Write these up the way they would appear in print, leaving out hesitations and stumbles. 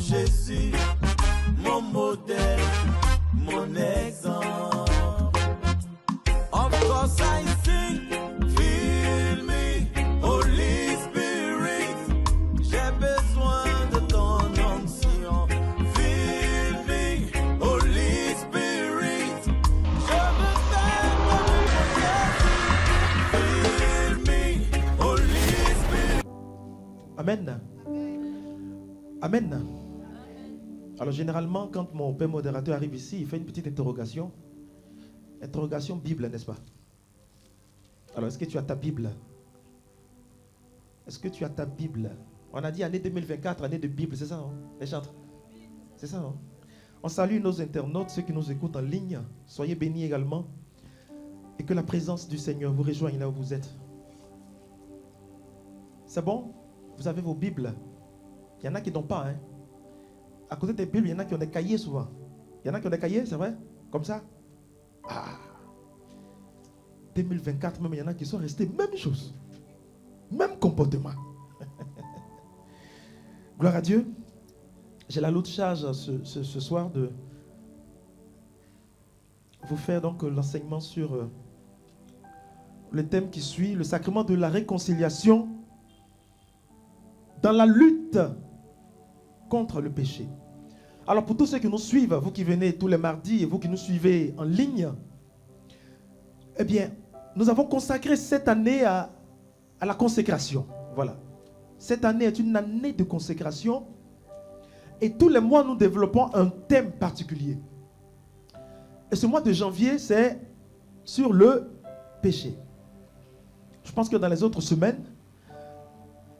Jésus, mon modèle, mon exemple. Of course I sing, fill me, Holy Spirit. J'ai besoin de ton onction. Fill me, Holy Spirit. Je me fais comme Jésus. Fill me, Holy Spirit. Amen. Amen. Alors généralement, quand mon père modérateur arrive ici, il fait une petite interrogation. Interrogation Bible, n'est-ce pas? Alors, est-ce que tu as ta Bible? Est-ce que tu as ta Bible? On a dit année 2024, année de Bible, c'est ça, non? Les chantres? C'est ça, non? On salue nos internautes, ceux qui nous écoutent en ligne. Soyez bénis également. Et que la présence du Seigneur vous rejoigne là où vous êtes. C'est bon? Vous avez vos Bibles. Il y en a qui n'ont pas, hein? À côté des Bibles, il y en a qui ont des cahiers souvent. Il y en a qui ont des cahiers, c'est vrai? Comme ça? Ah. 2024, même il y en a qui sont restés même chose. Même comportement. Gloire à Dieu. J'ai la lourde charge ce soir de vous faire donc l'enseignement sur le thème qui suit, le sacrement de la réconciliation dans la lutte contre le péché. Alors pour tous ceux qui nous suivent, vous qui venez tous les mardis et vous qui nous suivez en ligne, eh bien, nous avons consacré cette année à la consécration. Voilà. Cette année est une année de consécration et tous les mois nous développons un thème particulier. Et ce mois de janvier, c'est sur le péché. Je pense que dans les autres semaines,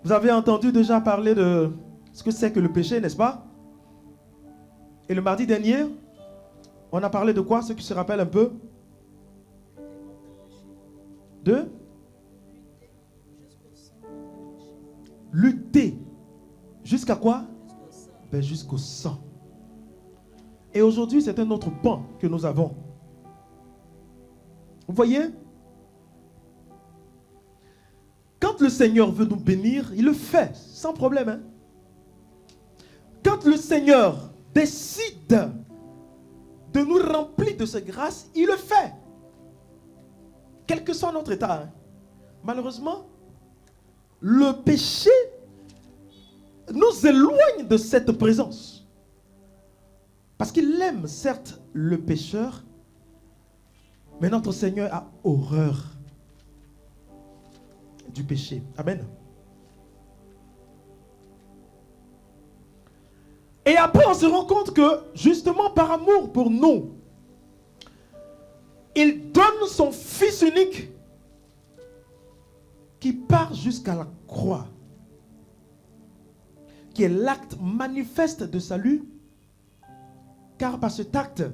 vous avez entendu déjà parler de ce que c'est que le péché, n'est-ce pas? Et le mardi dernier, on a parlé de quoi? Ceux qui se rappellent un peu? De lutter. Jusqu'à quoi? Ben jusqu'au sang. Et aujourd'hui, c'est un autre pan que nous avons. Vous voyez? Quand le Seigneur veut nous bénir, il le fait sans problème. Hein? Quand le Seigneur décide de nous remplir de ses grâces, il le fait. Quel que soit notre état. Hein. Malheureusement, le péché nous éloigne de cette présence. Parce qu'il aime certes le pécheur, mais notre Seigneur a horreur du péché. Amen. Et après, on se rend compte que, justement, par amour pour nous, il donne son Fils unique qui part jusqu'à la croix, qui est l'acte manifeste de salut, car par cet acte,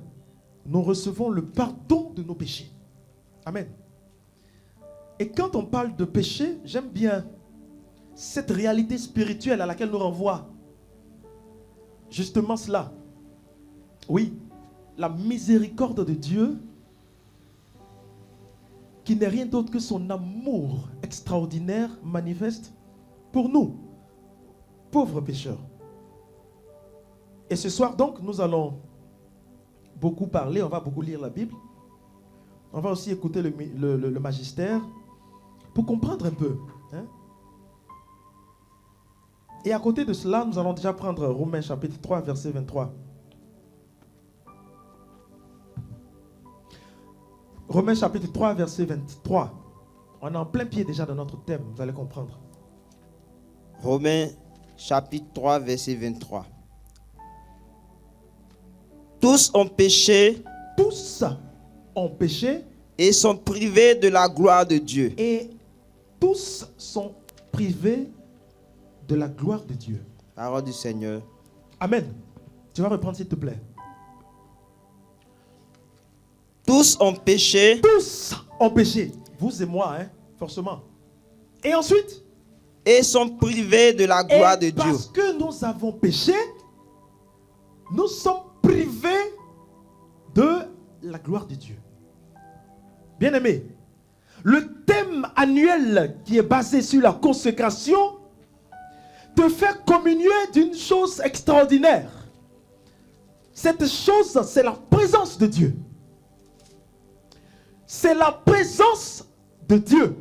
nous recevons le pardon de nos péchés. Amen. Et quand on parle de péché, j'aime bien cette réalité spirituelle à laquelle nous renvoie justement cela. Oui, la miséricorde de Dieu, qui n'est rien d'autre que son amour extraordinaire manifeste pour nous, pauvres pécheurs. Et ce soir donc, nous allons beaucoup parler, on va beaucoup lire la Bible. On va aussi écouter le magistère pour comprendre un peu. Hein? Et à côté de cela, nous allons déjà prendre Romains chapitre 3, verset 23. Romains chapitre 3, verset 23. On est en plein pied déjà dans notre thème, vous allez comprendre. Romains chapitre 3, verset 23. Tous ont péché. Tous ont péché. Et sont privés de la gloire de Dieu. Et tous sont privés de la gloire de Dieu. Parole du Seigneur. Amen. Tu vas reprendre s'il te plaît. Tous ont péché. Tous ont péché. Vous et moi, hein, forcément. Et ensuite? Et sont privés de la gloire de Dieu. Parce que nous avons péché, nous sommes privés de la gloire de Dieu. Bien-aimés, le thème annuel qui est basé sur la consécration te fait communier d'une chose extraordinaire. Cette chose, c'est la présence de Dieu. C'est la présence de Dieu.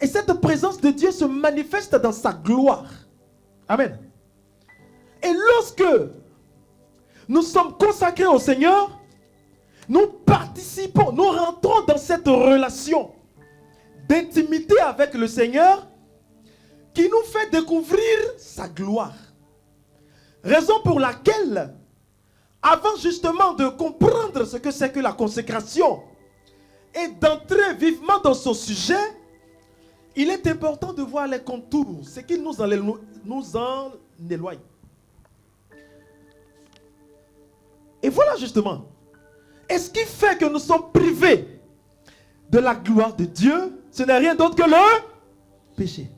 Et cette présence de Dieu se manifeste dans sa gloire. Amen. Et lorsque nous sommes consacrés au Seigneur, nous participons, nous rentrons dans cette relation d'intimité avec le Seigneur qui nous fait découvrir sa gloire. Raison pour laquelle, avant justement de comprendre ce que c'est que la consécration et d'entrer vivement dans son sujet, il est important de voir les contours, ce qui nous en éloigne. Et voilà justement. Et ce qui fait que nous sommes privés de la gloire de Dieu, ce n'est rien d'autre que le péché.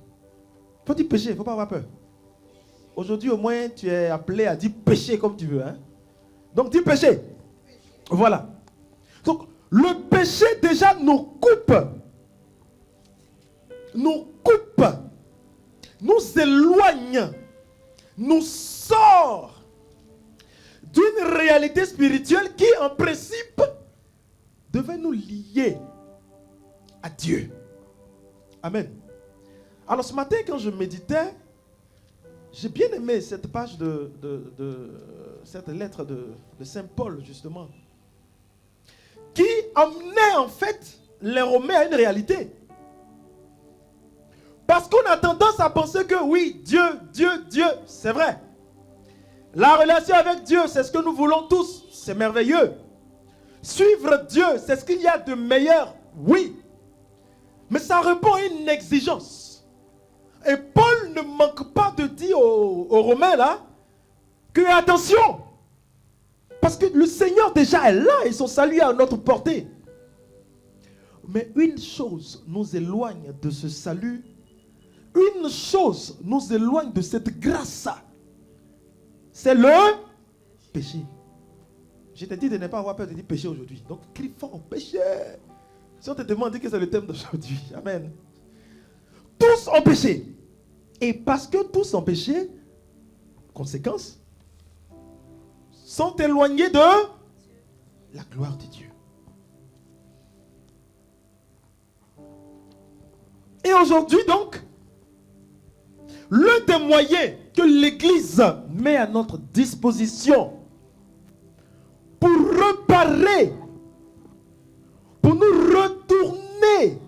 Il faut dire péché, il ne faut pas avoir peur. Aujourd'hui, au moins, tu es appelé à dire péché comme tu veux. Hein? Donc, dis péché. Voilà. Donc, le péché déjà nous coupe. Nous coupe. Nous éloigne. Nous sort d'une réalité spirituelle qui, en principe, devait nous lier à Dieu. Amen. Alors ce matin, quand je méditais, j'ai bien aimé cette page cette lettre de Saint Paul, justement, qui emmenait en fait les Romains à une réalité. Parce qu'on a tendance à penser que oui, Dieu, c'est vrai. La relation avec Dieu, c'est ce que nous voulons tous, c'est merveilleux. Suivre Dieu, c'est ce qu'il y a de meilleur, oui. Mais ça répond à une exigence. Et Paul ne manque pas de dire aux Romains là, que attention, parce que le Seigneur déjà est là et son salut est à notre portée. Mais une chose nous éloigne de ce salut, une chose nous éloigne de cette grâce. C'est le péché. Je t'ai dit de ne pas avoir peur de dire péché aujourd'hui. Donc, crie fort, péché. Si on te demande que c'est le thème d'aujourd'hui. Amen. Tous ont péché. Et parce que tous ont péché, conséquence, sont éloignés de la gloire de Dieu. Et aujourd'hui donc, l'un des moyens que l'Église met à notre disposition pour réparer, pour nous retourner,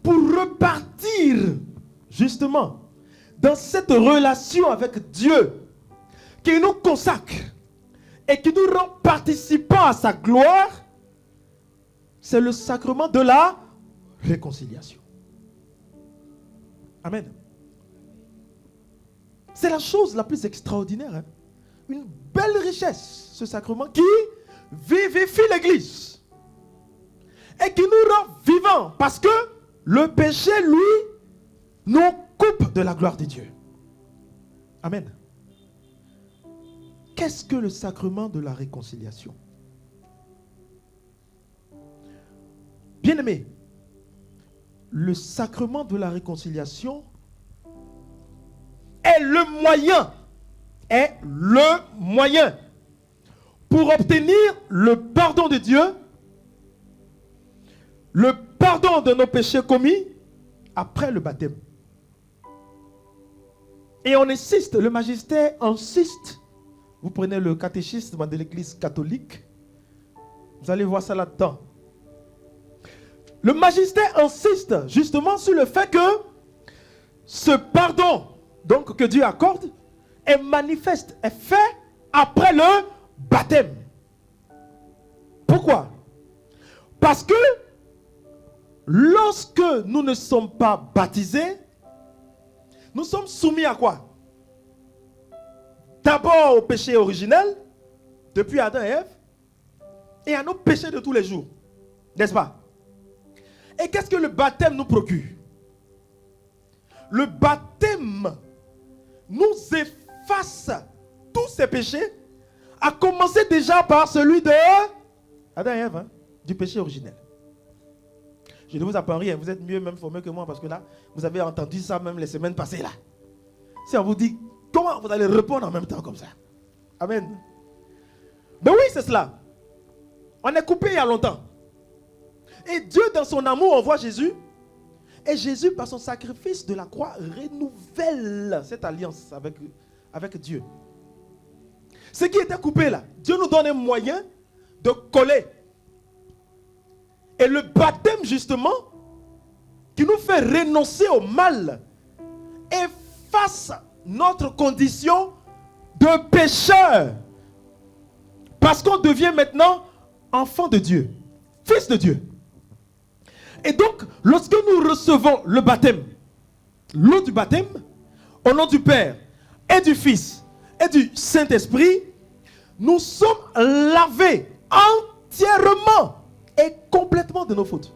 pour repartir justement dans cette relation avec Dieu qui nous consacre et qui nous rend participants à sa gloire, c'est le sacrement de la réconciliation. Amen. C'est la chose la plus extraordinaire. Hein? Une belle richesse, ce sacrement qui vivifie l'Église et qui nous rend vivants parce que le péché, lui, nous coupe de la gloire de Dieu. Amen. Qu'est-ce que le sacrement de la réconciliation? Bien-aimés, le sacrement de la réconciliation est le moyen pour obtenir le pardon de Dieu, le pardon de nos péchés commis après le baptême. Et on insiste, le magistère insiste. Vous prenez le catéchisme de l'Église catholique, vous allez voir ça là-dedans. Le magistère insiste justement sur le fait que ce pardon donc que Dieu accorde est manifeste, est fait après le baptême. Pourquoi? Parce que lorsque nous ne sommes pas baptisés, nous sommes soumis à quoi? D'abord au péché originel, depuis Adam et Ève, et à nos péchés de tous les jours. N'est-ce pas? Et qu'est-ce que le baptême nous procure? Le baptême nous efface tous ces péchés, à commencer déjà par celui de Adam et Ève, hein, du péché originel. Je ne vous apprends rien, vous êtes mieux même formés que moi parce que là, vous avez entendu ça même les semaines passées là. Si on vous dit, comment vous allez répondre en même temps comme ça? Amen. Ben oui, c'est cela. On est coupé il y a longtemps. Et Dieu, dans son amour, envoie Jésus. Et Jésus, par son sacrifice de la croix, renouvelle cette alliance avec Dieu. Ce qui était coupé là, Dieu nous donne un moyen de coller. Et le baptême, justement, qui nous fait renoncer au mal, efface notre condition de pécheur. Parce qu'on devient maintenant enfant de Dieu, fils de Dieu. Et donc, lorsque nous recevons le baptême, l'eau du baptême, au nom du Père et du Fils et du Saint-Esprit, nous sommes lavés entièrement et complètement de nos fautes.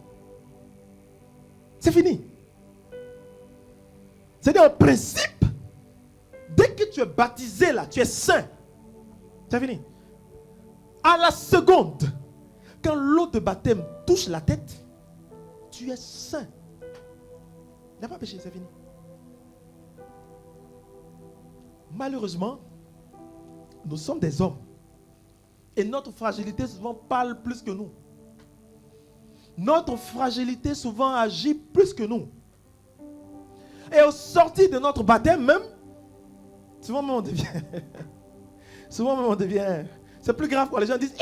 C'est fini. C'est-à-dire, en principe, dès que tu es baptisé là, tu es saint. C'est fini. À la seconde, quand l'eau de baptême touche la tête, tu es saint. Il n'y a pas péché, c'est fini. Malheureusement, nous sommes des hommes. Et notre fragilité souvent parle plus que nous. Notre fragilité souvent agit plus que nous. Et au sortir de notre baptême même, souvent même on devient... souvent même on devient... C'est plus grave quand les gens disent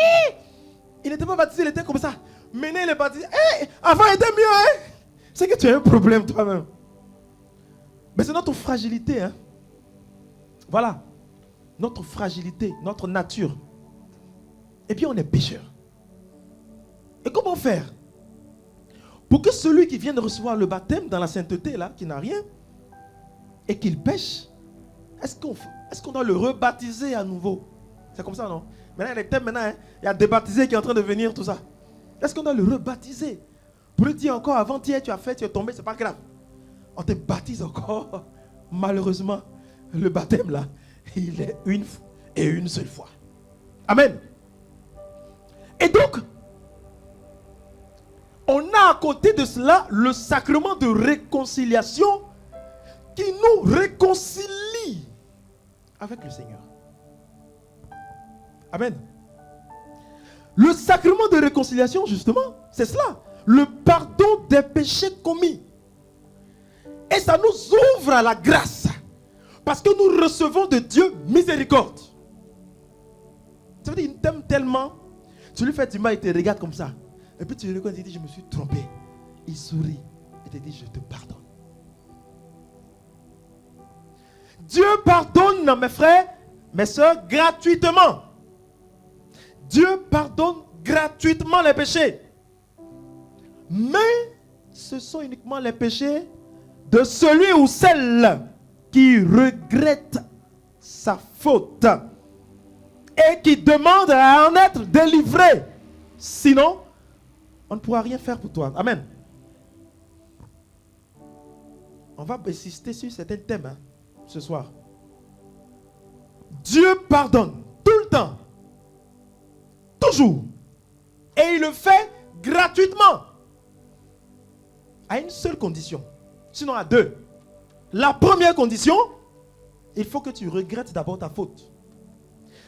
il n'était pas baptisé, il était comme ça. Maintenant il est baptisé. Avant il était mieux. Hein? C'est que tu as un problème toi-même. Mais c'est notre fragilité. Hein? Voilà. Notre fragilité, notre nature. Et puis on est pécheur. Et comment faire pour que celui qui vient de recevoir le baptême dans la sainteté, là, qui n'a rien, et qu'il pêche, est-ce qu'on doit le rebaptiser à nouveau? C'est comme ça, non? Maintenant, il y a des thèmes, maintenant, hein, il y a des baptisés qui sont en train de venir, tout ça. Est-ce qu'on doit le rebaptiser? Pour lui dire encore, avant-hier, tu as fait, tu es tombé, c'est pas grave. On te baptise encore. Malheureusement, le baptême, là, il est une seule fois. Amen. Et donc, on a à côté de cela le sacrement de réconciliation qui nous réconcilie avec le Seigneur. Amen. Le sacrement de réconciliation, justement, c'est cela. Le pardon des péchés commis. Et ça nous ouvre à la grâce. Parce que nous recevons de Dieu miséricorde. Ça veut dire qu'il t'aime tellement. Tu lui fais du mal, il te regarde comme ça. Et puis tu lui regardes et il dit, je me suis trompé. Il sourit et te dit, je te pardonne. Dieu pardonne, mes frères, mes soeurs, gratuitement. Dieu pardonne gratuitement les péchés. Mais ce sont uniquement les péchés de celui ou celle qui regrette sa faute et qui demande à en être délivré. Sinon, on ne pourra rien faire pour toi. Amen. On va insister sur certains thèmes ce soir. Dieu pardonne tout le temps. Toujours. Et il le fait gratuitement. À une seule condition. Sinon à deux. La première condition, il faut que tu regrettes d'abord ta faute.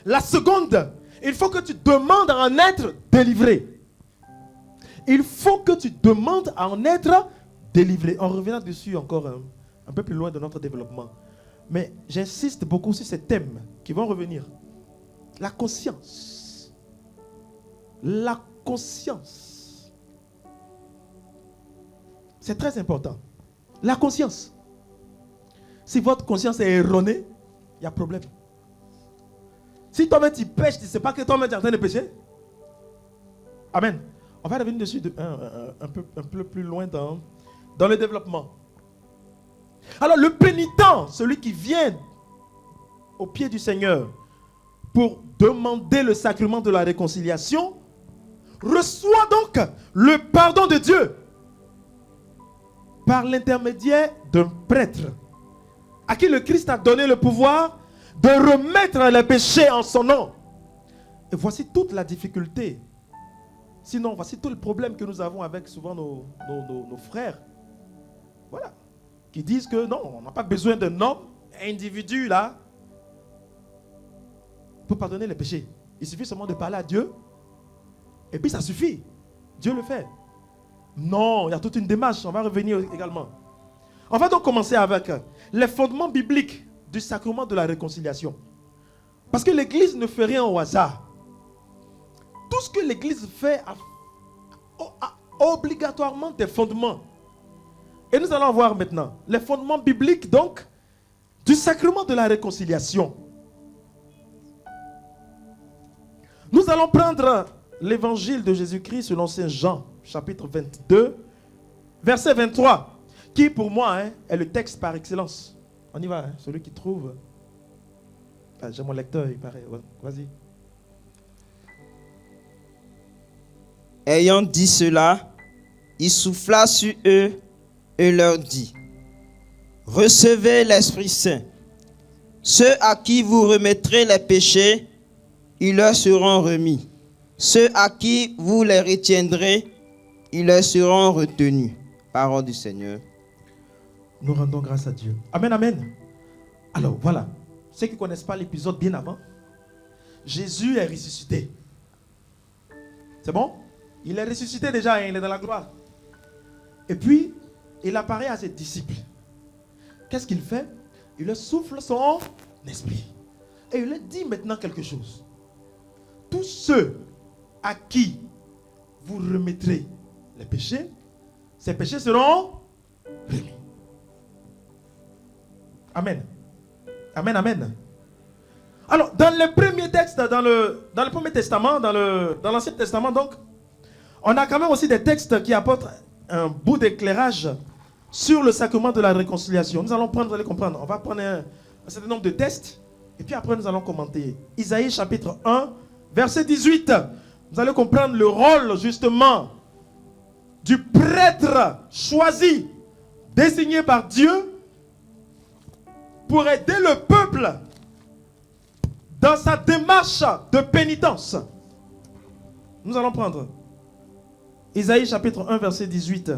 La seconde, il faut que tu demandes à en être délivré. Il faut que tu demandes à en être délivré. On reviendra dessus encore un peu plus loin de notre développement. Mais j'insiste beaucoup sur ces thèmes qui vont revenir. La conscience. La conscience. C'est très important. La conscience. Si votre conscience est erronée, il y a problème. Si toi-même tu pêches, tu ne sais pas que toi-même tu es en train de pécher. Amen. On va revenir dessus un peu plus loin dans le développement. Alors le pénitent, celui qui vient au pied du Seigneur pour demander le sacrement de la réconciliation, reçoit donc le pardon de Dieu par l'intermédiaire d'un prêtre à qui le Christ a donné le pouvoir de remettre les péchés en son nom. Et voici toute la difficulté. Sinon, voici tout le problème que nous avons avec souvent nos frères. Voilà. Qui disent que non, on n'a pas besoin d'un homme. individu là peut pardonner les péchés. Il suffit seulement de parler à Dieu et puis ça suffit. Dieu le fait. Non, il y a toute une démarche. On va revenir également. On va donc commencer avec les fondements bibliques du sacrement de la réconciliation. Parce que l'Église ne fait rien au hasard. Tout ce que l'Église fait a obligatoirement des fondements. Et nous allons voir maintenant les fondements bibliques donc du sacrement de la réconciliation. Nous allons prendre l'évangile de Jésus-Christ selon Saint Jean, chapitre 22, verset 23, qui pour moi est le texte par excellence. On y va, celui qui trouve. Ah, j'ai mon lecteur, il paraît. Vas-y. Ayant dit cela, il souffla sur eux et leur dit: Recevez l'Esprit Saint. Ceux à qui vous remettrez les péchés, ils leur seront remis. Ceux à qui vous les retiendrez, ils leur seront retenus. Parole du Seigneur. Nous rendons grâce à Dieu. Amen, amen. Alors voilà, ceux qui ne connaissent pas l'épisode bien avant, Jésus est ressuscité. C'est bon? Il est ressuscité déjà, il est dans la gloire. Et puis, il apparaît à ses disciples. Qu'est-ce qu'il fait? Il leur souffle son esprit. Et il leur dit maintenant quelque chose. Tous ceux à qui vous remettrez les péchés, ces péchés seront remis. Amen. Amen, amen. Alors, dans le premier texte, dans le Premier Testament, dans l'Ancien Testament, donc, on a quand même aussi des textes qui apportent un bout d'éclairage sur le sacrement de la réconciliation. Nous allons prendre, vous allez comprendre, on va prendre un certain nombre de textes, et puis après nous allons commenter. Isaïe chapitre 1, verset 18. Vous allez comprendre le rôle justement du prêtre choisi, désigné par Dieu, pour aider le peuple dans sa démarche de pénitence. Nous allons prendre Isaïe chapitre 1, verset 18.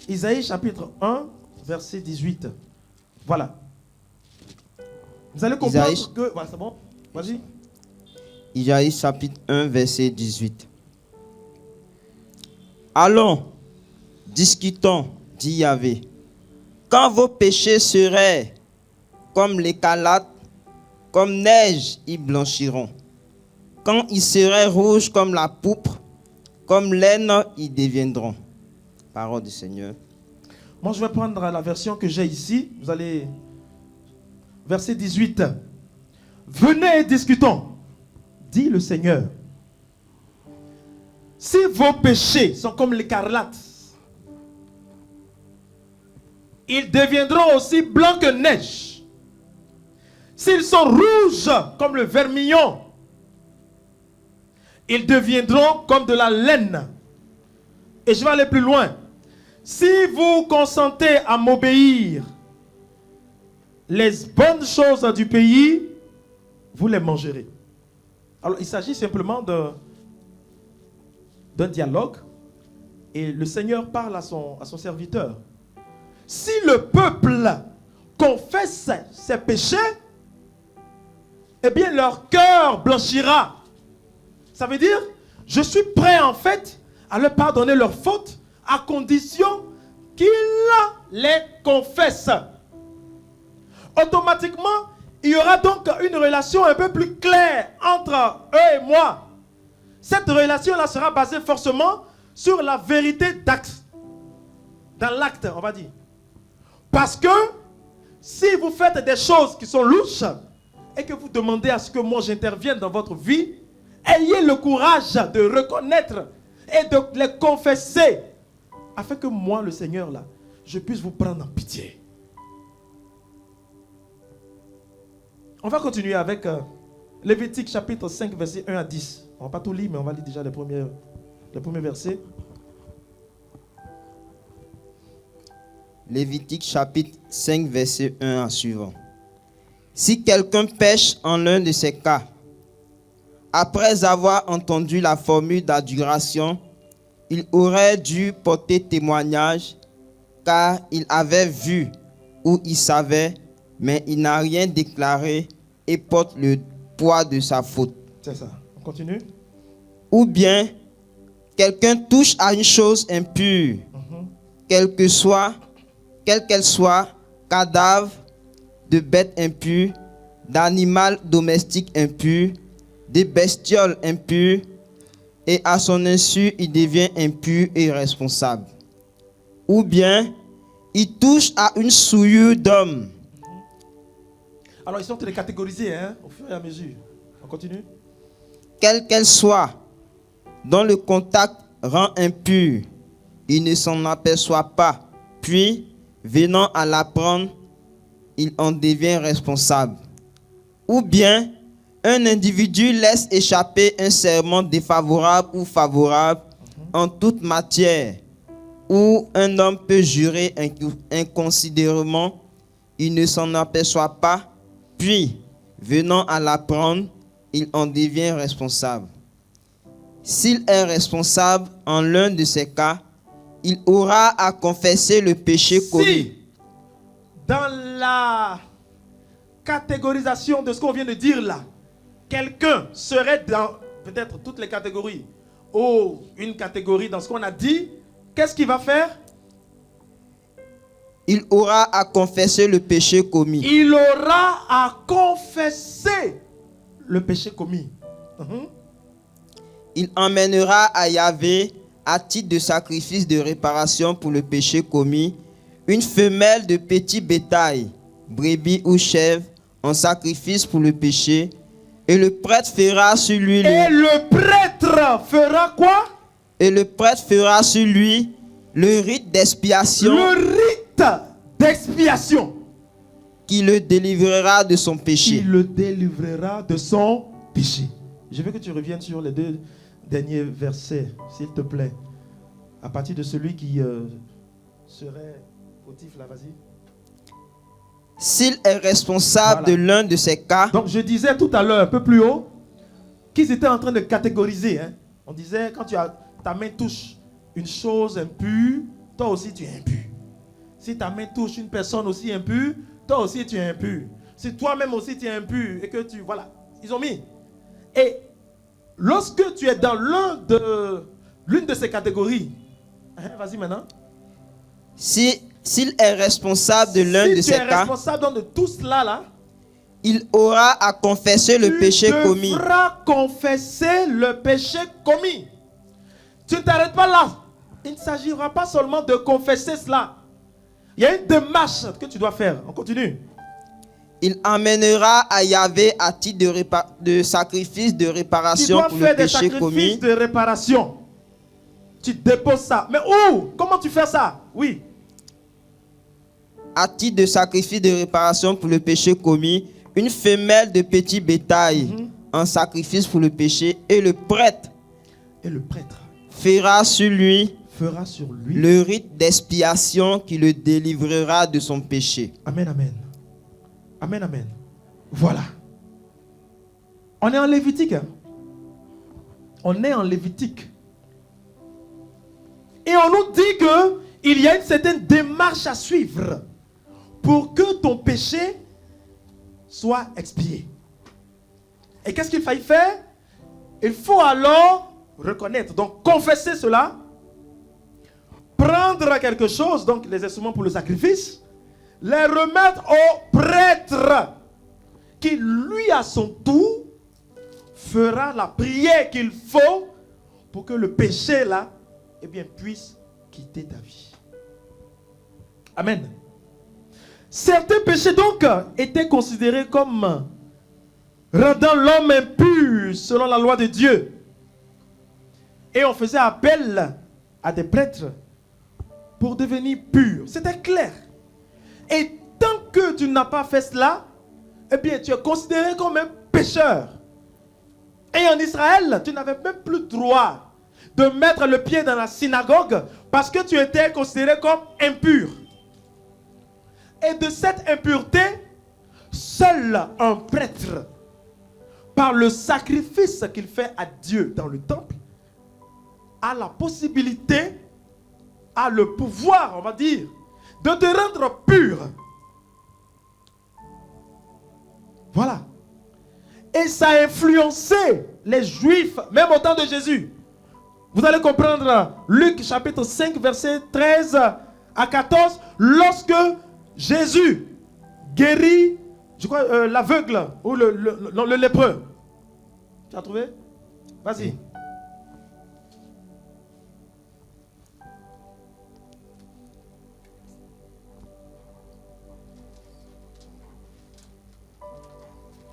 Isaïe chapitre 1, verset 18. Voilà. Vous allez comprendre que... Voilà, c'est bon? Vas-y. Isaïe chapitre 1, verset 18. Allons, discutons, dit Yahvé. Quand vos péchés seraient comme l'écarlate, comme neige, ils blanchiront. Quand ils seraient rouges comme la pourpre, comme laine, ils deviendront. Parole du Seigneur. Moi, je vais prendre la version que j'ai ici. Vous allez... Verset 18. Venez et discutons, dit le Seigneur. Si vos péchés sont comme l'écarlate, ils deviendront aussi blancs que neige. S'ils sont rouges comme le vermillon, ils deviendront comme de la laine. Et je vais aller plus loin. Si vous consentez à m'obéir, les bonnes choses du pays, vous les mangerez. Alors, il s'agit simplement d'un dialogue. Et le Seigneur parle à son serviteur. Si le peuple confesse ses péchés, eh bien, leur cœur blanchira. Ça veut dire, je suis prêt en fait à leur pardonner leurs fautes à condition qu'ils les confessent. Automatiquement, il y aura donc une relation un peu plus claire entre eux et moi. Cette relation-là sera basée forcément sur la vérité d'acte. Dans l'acte, on va dire. Parce que si vous faites des choses qui sont louches et que vous demandez à ce que moi j'intervienne dans votre vie, ayez le courage de reconnaître et de les confesser afin que moi, le Seigneur, là, je puisse vous prendre en pitié. On va continuer avec Lévitique chapitre 5, verset 1 à 10. On ne va pas tout lire, mais on va lire déjà les premiers versets. Lévitique chapitre 5, verset 1 à suivant. Si quelqu'un pêche en l'un de ces cas, après avoir entendu la formule d'adjuration, il aurait dû porter témoignage, car il avait vu ou il savait, mais il n'a rien déclaré et porte le poids de sa faute. C'est ça. On continue. Ou bien, quelqu'un touche à une chose impure, quelle qu'elle soit, cadavre de bête impure, d'animal domestique impur, des bestioles impures, et à son insu, il devient impur et responsable. Ou bien, il touche à une souillure d'homme. Alors, ils sont les catégoriser au fur et à mesure. On continue. Quelle qu'elle soit, dont le contact rend impur, il ne s'en aperçoit pas, puis, venant à l'apprendre, il en devient responsable. Ou bien, un individu laisse échapper un serment défavorable ou favorable en toute matière, où un homme peut jurer inconsidérément, il ne s'en aperçoit pas, puis, venant à l'apprendre, il en devient responsable. S'il est responsable en l'un de ces cas, il aura à confesser le péché commis. Si, dans la catégorisation de ce qu'on vient de dire là, quelqu'un serait dans peut-être toutes les catégories, ou une catégorie dans ce qu'on a dit, qu'est-ce qu'il va faire? Il aura à confesser le péché commis. Il aura à confesser le péché commis. Il emmènera à Yahvé, à titre de sacrifice de réparation pour le péché commis, une femelle de petit bétail, brebis ou chèvre, en sacrifice pour le péché, et le prêtre fera sur lui... Et le prêtre fera quoi? Et le prêtre fera sur lui le rite d'expiation. Le rite d'expiation. Qui le délivrera de son péché. Qui le délivrera de son péché. Je veux que tu reviennes sur les deux derniers versets, s'il te plaît. À partir de celui qui serait fautif, là, vas-y. S'il est responsable de l'un de ces cas. Donc je disais tout à l'heure, un peu plus haut, qu'ils étaient en train de catégoriser. On disait, quand ta main touche une chose impure, toi aussi tu es impur. Si ta main touche une personne aussi impure, toi aussi tu es impur. Si toi-même aussi tu es impur et que tu... Voilà, ils ont mis. Et lorsque tu es dans l'une de ces catégories, vas-y maintenant. S'il est responsable de l'un de ces cas, si tu es responsable de tout cela là, il aura à confesser le péché commis. Tu devras confesser le péché commis. Tu ne t'arrêtes pas là. Il ne s'agira pas seulement de confesser cela. Il y a une démarche que tu dois faire. On continue. Il amènera à Yahvé à titre de sacrifice de réparation pour le péché commis. Tu dois faire des sacrifices de réparation. Tu déposes ça. Mais où? Comment tu fais ça? Oui. À titre de sacrifice de réparation pour le péché commis, une femelle de petit bétail en sacrifice pour le péché, et le prêtre fera sur lui le rite d'expiation qui le délivrera de son péché. Amen, amen. Amen, amen. Voilà. On est en Lévitique. On est en Lévitique. Et on nous dit qu'il y a une certaine démarche à suivre pour que ton péché soit expié. Et qu'est-ce qu'il faille faire? Il faut alors reconnaître, donc confesser cela, prendre quelque chose, donc les instruments pour le sacrifice, les remettre au prêtre qui, lui, à son tour, fera la prière qu'il faut pour que le péché, là, eh bien, puisse quitter ta vie. Amen. Certains péchés, donc, étaient considérés comme rendant l'homme impur selon la loi de Dieu. Et on faisait appel à des prêtres pour devenir purs. C'était clair. Et tant que tu n'as pas fait cela, eh bien, tu es considéré comme un pécheur. Et en Israël, tu n'avais même plus le droit de mettre le pied dans la synagogue parce que tu étais considéré comme impur. Et de cette impureté, seul un prêtre par le sacrifice qu'il fait à Dieu dans le temple, a la possibilité, a le pouvoir, on va dire, de te rendre pur. Voilà. Et ça a influencé les Juifs, même au temps de Jésus. Vous allez comprendre Luc chapitre 5, verset 13 à 14, lorsque Jésus guérit, je crois, l'aveugle ou le lépreux. Tu as trouvé? Vas-y.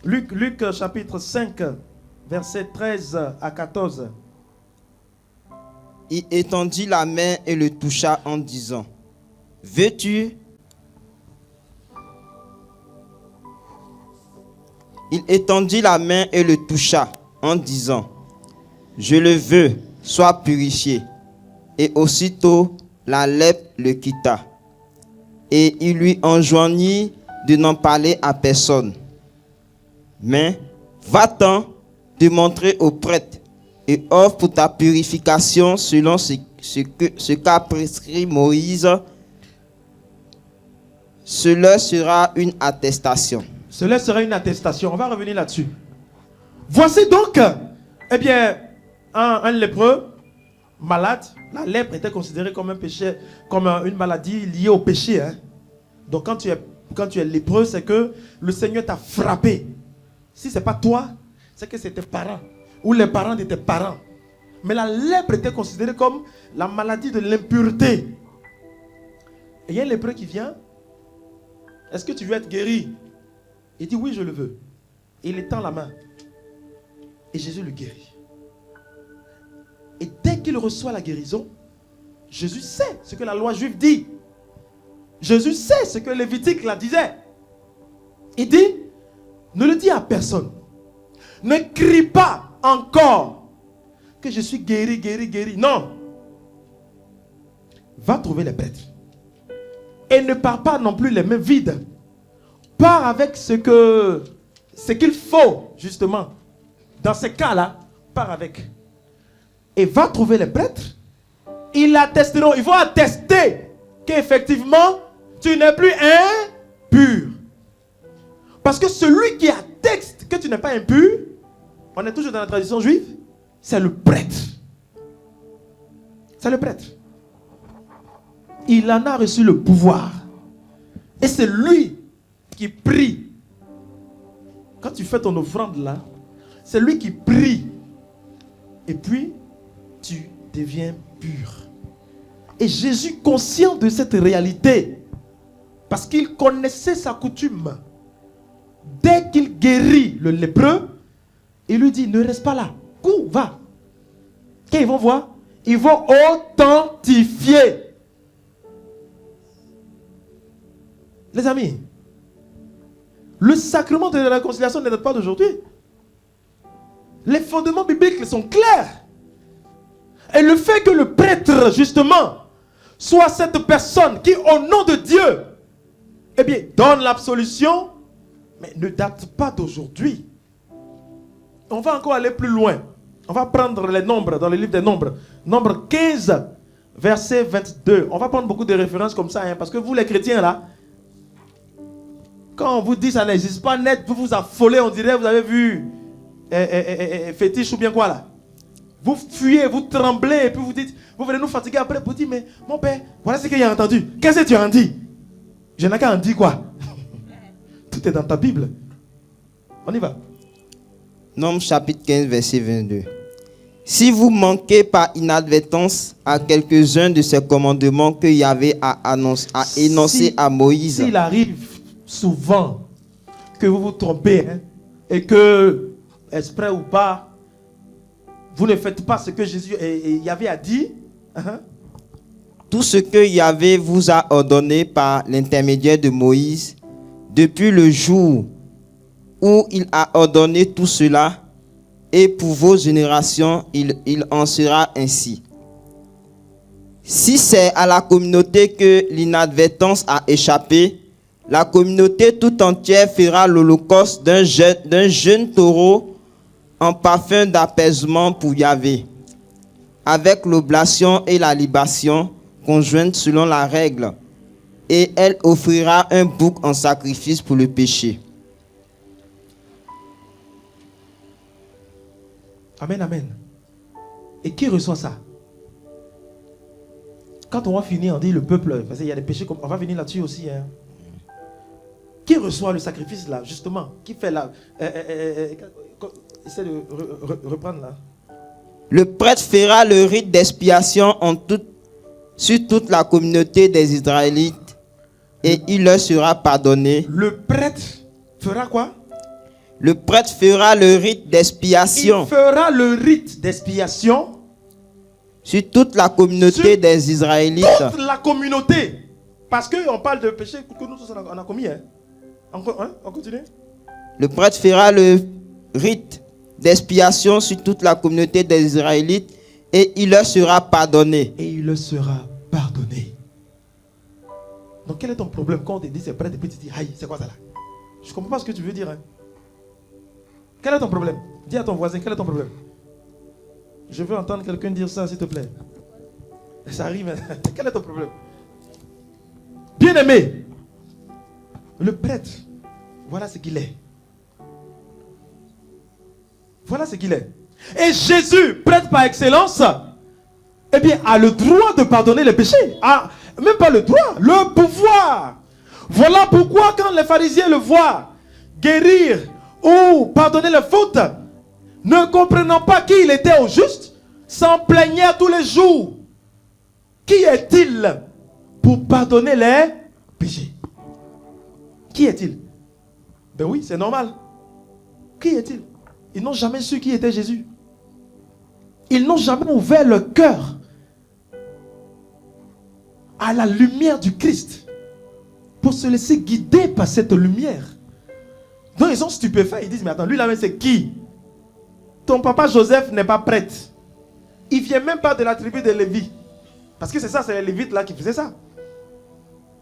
Luc chapitre 5, verset 13 à 14. Il étendit la main et le toucha en disant, « Veux-tu » Il étendit la main et le toucha en disant, « Je le veux, sois purifié. » Et aussitôt la lèpre le quitta. Et il lui enjoignit de n'en parler à personne. Mais va-t'en te montrer au prêtre et offre pour ta purification selon ce qu'a prescrit Moïse. Cela sera une attestation. Cela sera une attestation. On va revenir là-dessus. Voici donc, eh bien, un lépreux malade. La lèpre était considérée comme un péché, comme une maladie liée au péché. Hein. Donc quand tu es lépreux, c'est que le Seigneur t'a frappé. Si ce n'est pas toi, c'est que c'est tes parents ou les parents de tes parents. Mais la lèpre était considérée comme la maladie de l'impureté. Et il y a un lépreux qui vient. Est-ce que tu veux être guéri? Il dit oui, je le veux. Et il étend la main. Et Jésus le guérit. Et dès qu'il reçoit la guérison, Jésus sait ce que la loi juive dit. Jésus sait ce que Lévitique la disait. Il dit, ne le dis à personne. Ne crie pas encore que je suis guéri, guéri, guéri. Non. Va trouver les prêtres. Et ne pars pas non plus les mains vides. Pars avec ce qu'il faut, justement. Dans ces cas-là, pars avec. Et va trouver les prêtres. Ils l'attesteront. Ils vont attester qu'effectivement, tu n'es plus impur. Parce que celui qui atteste que tu n'es pas impur, on est toujours dans la tradition juive, c'est le prêtre. C'est le prêtre. Il en a reçu le pouvoir. Et c'est lui qui prie. Quand tu fais ton offrande là, c'est lui qui prie. Et puis, tu deviens pur. Et Jésus, conscient de cette réalité, parce qu'il connaissait sa coutume, dès qu'il guérit le lépreux, il lui dit, ne reste pas là. Cours, va. Qu'est-ce qu'ils vont voir? Ils vont authentifier. Les amis, le sacrement de la réconciliation n'est pas d'aujourd'hui. Les fondements bibliques sont clairs. Et le fait que le prêtre, justement, soit cette personne qui, au nom de Dieu, eh bien, donne l'absolution, mais ne date pas d'aujourd'hui. On va encore aller plus loin. On va prendre les nombres dans le livre des nombres. Nombre 15, verset 22. On va prendre beaucoup de références comme ça, hein, parce que vous les chrétiens là, quand on vous dit ça n'existe pas net, vous vous affolez, on dirait vous avez vu fétiche ou bien quoi là. Vous fuyez, vous tremblez, et puis vous dites, vous venez nous fatiguer après, vous dites, mais mon père, voilà ce qu'il a entendu. Qu'est-ce que tu as dit? Je n'ai qu'à en dire quoi? Tout est dans ta Bible. On y va. Nombre chapitre 15, verset 22. Si vous manquez par inadvertance à quelques-uns de ces commandements que Yahvé a énoncés à Moïse. S'il arrive souvent que vous vous trompez, hein, et que, exprès ou pas, vous ne faites pas ce que Jésus et Yahvé a dit, tout ce que Yahvé vous a ordonné par l'intermédiaire de Moïse, depuis le jour où il a ordonné tout cela, et pour vos générations, il en sera ainsi. Si c'est à la communauté que l'inadvertance a échappé, la communauté tout entière fera l'holocauste d'un jeune taureau en parfum d'apaisement pour Yahvé, avec l'oblation et la libation conjointes selon la règle, et elle offrira un bouc en sacrifice pour le péché. Amen, amen. Et qui reçoit ça? Quand on va finir, on dit le peuple, parce qu'il y a des péchés, on va venir là-dessus aussi. Hein. Qui reçoit le sacrifice là, justement? Qui fait la... essaie de reprendre là. Le prêtre fera le rite d'expiation sur toute la communauté des Israélites et il leur sera pardonné. Le prêtre fera quoi? Le prêtre fera le rite d'expiation. Il fera le rite d'expiation sur toute la communauté des Israélites. Toute la communauté. Parce qu'on parle de péché que nous tous on a commis. Hein? On continue. Le prêtre fera le rite d'expiation sur toute la communauté des Israélites et il leur sera pardonné. Et il leur sera pardonné. Donc quel est ton problème quand on te dit c'est prêtre et puis tu dis aïe, c'est quoi ça là? Je ne comprends pas ce que tu veux dire. Hein? Quel est ton problème? Dis à ton voisin, quel est ton problème? Je veux entendre quelqu'un dire ça, s'il te plaît. Ça arrive. Hein? Quel est ton problème? Bien-aimé, le prêtre, voilà ce qu'il est. Voilà ce qu'il est. Et Jésus, prêtre par excellence, eh bien, a le droit de pardonner les péchés. Même pas le droit, le pouvoir. Voilà pourquoi quand les pharisiens le voient guérir ou pardonner les fautes, ne comprenant pas qui il était au juste, s'en plaignaient tous les jours. Qui est-il pour pardonner les péchés? Qui est-il? Ben oui, c'est normal. Qui est-il? Ils n'ont jamais su qui était Jésus. Ils n'ont jamais ouvert le cœur à la lumière du Christ pour se laisser guider par cette lumière. Donc ils sont stupéfaits. Ils disent, mais attends, lui là, c'est qui? Ton papa Joseph n'est pas prêtre. Il ne vient même pas de la tribu de Lévi. Parce que c'est ça, c'est les Lévites là qui faisaient ça.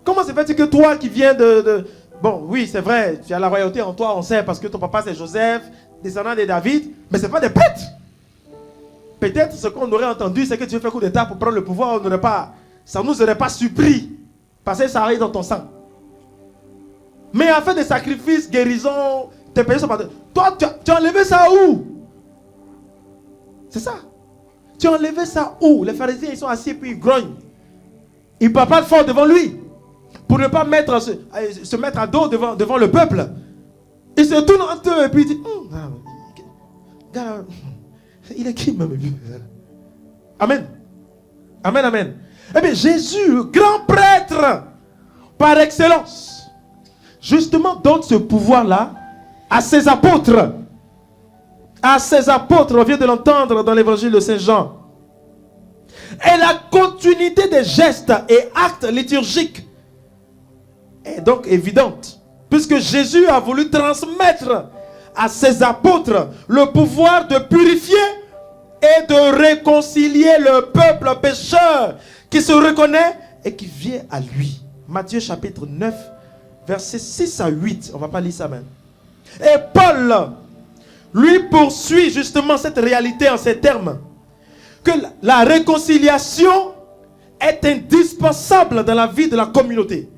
Comment se fait-il que toi qui viens de... Bon, oui, c'est vrai, tu as la royauté en toi, on sait, parce que ton papa c'est Joseph, descendant de David, mais ce n'est pas des prêtres. Peut-être ce qu'on aurait entendu, c'est que tu veux faire coup d'état pour prendre le pouvoir, ça ne nous aurait pas surpris, parce que ça arrive dans ton sang. Mais en fait des sacrifices, guérisons, tes péchés sont pardonnés. Toi, tu as enlevé ça où? C'est ça. Tu as enlevé ça où? Les pharisiens, ils sont assis et puis ils grognent. Ils ne parlent pas fort devant lui. Pour ne pas se mettre à dos devant le peuple. Ils se tournent entre eux et puis ils disent, il est qui même? Amen. Amen, amen. Eh bien, Jésus, grand prêtre, par excellence, justement donne ce pouvoir-là à ses apôtres. À ses apôtres, on vient de l'entendre dans l'évangile de Saint Jean. Et la continuité des gestes et actes liturgiques est donc évidente, puisque Jésus a voulu transmettre à ses apôtres le pouvoir de purifier et de réconcilier le peuple pécheur qui se reconnaît et qui vient à lui. Matthieu chapitre 9, versets 6 à 8. On ne va pas lire ça même. Et Paul, lui, poursuit justement cette réalité en ces termes. Que la réconciliation est indispensable dans la vie de la communauté.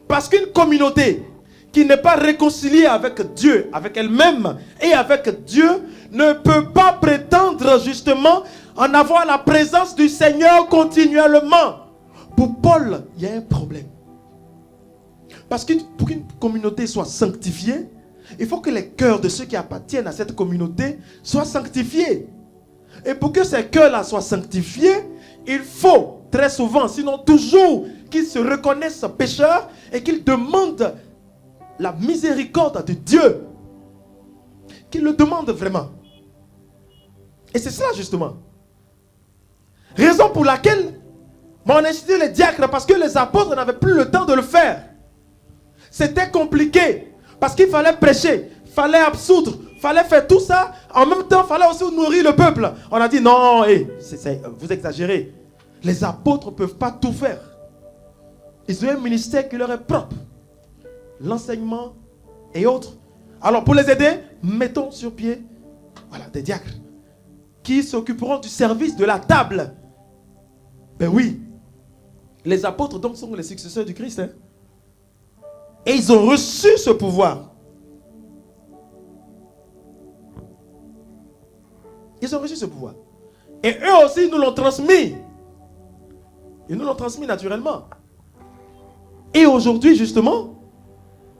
Parce qu'une communauté qui n'est pas réconciliée avec Dieu, avec elle-même et avec Dieu, ne peut pas prétendre justement en avoir la présence du Seigneur continuellement. Pour Paul, il y a un problème. Parce que pour qu'une communauté soit sanctifiée, il faut que les cœurs de ceux qui appartiennent à cette communauté soient sanctifiés. Et pour que ces cœurs-là soient sanctifiés, il faut très souvent, sinon toujours, qu'ils se reconnaissent pécheurs et qu'ils demandent la miséricorde de Dieu. Qu'ils le demandent vraiment. Et c'est cela justement. Raison pour laquelle on a institué les diacres, parce que les apôtres n'avaient plus le temps de le faire. C'était compliqué. Parce qu'il fallait prêcher, il fallait absoudre, il fallait faire tout ça. En même temps, il fallait aussi nourrir le peuple. On a dit non, vous exagérez. Les apôtres ne peuvent pas tout faire. Ils ont un ministère qui leur est propre. L'enseignement et autres. Alors pour les aider, mettons sur pied Voilà, des diacres. Qui s'occuperont du service de la table. Ben oui. Les apôtres donc sont les successeurs du Christ. Hein? Et ils ont reçu ce pouvoir. Ils ont reçu ce pouvoir. Et eux aussi, ils nous l'ont transmis. Ils nous l'ont transmis naturellement. Et aujourd'hui, justement,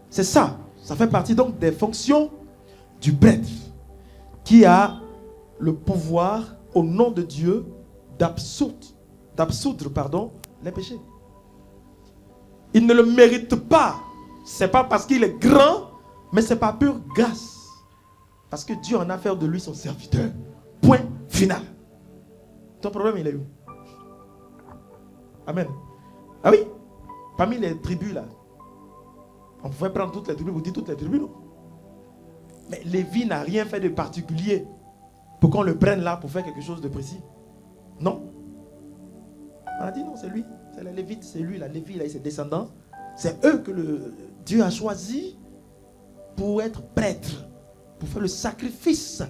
c'est ça. Ça fait partie donc des fonctions du prêtre qui a le pouvoir, au nom de Dieu, d'absoudre les péchés. Il ne le mérite pas. C'est pas parce qu'il est grand, mais c'est par pure grâce. Parce que Dieu en a fait de lui son serviteur. Point final. Ton problème, il est où? Amen. Ah oui? Parmi les tribus là, on pouvait prendre toutes les tribus, vous dites toutes les tribus, non? Mais Lévi n'a rien fait de particulier pour qu'on le prenne là pour faire quelque chose de précis. Non. On a dit non, c'est lui. C'est les Lévites, c'est lui, la Lévi, là, et ses descendants. C'est eux que Dieu a choisi pour être prêtres, pour faire le sacrifice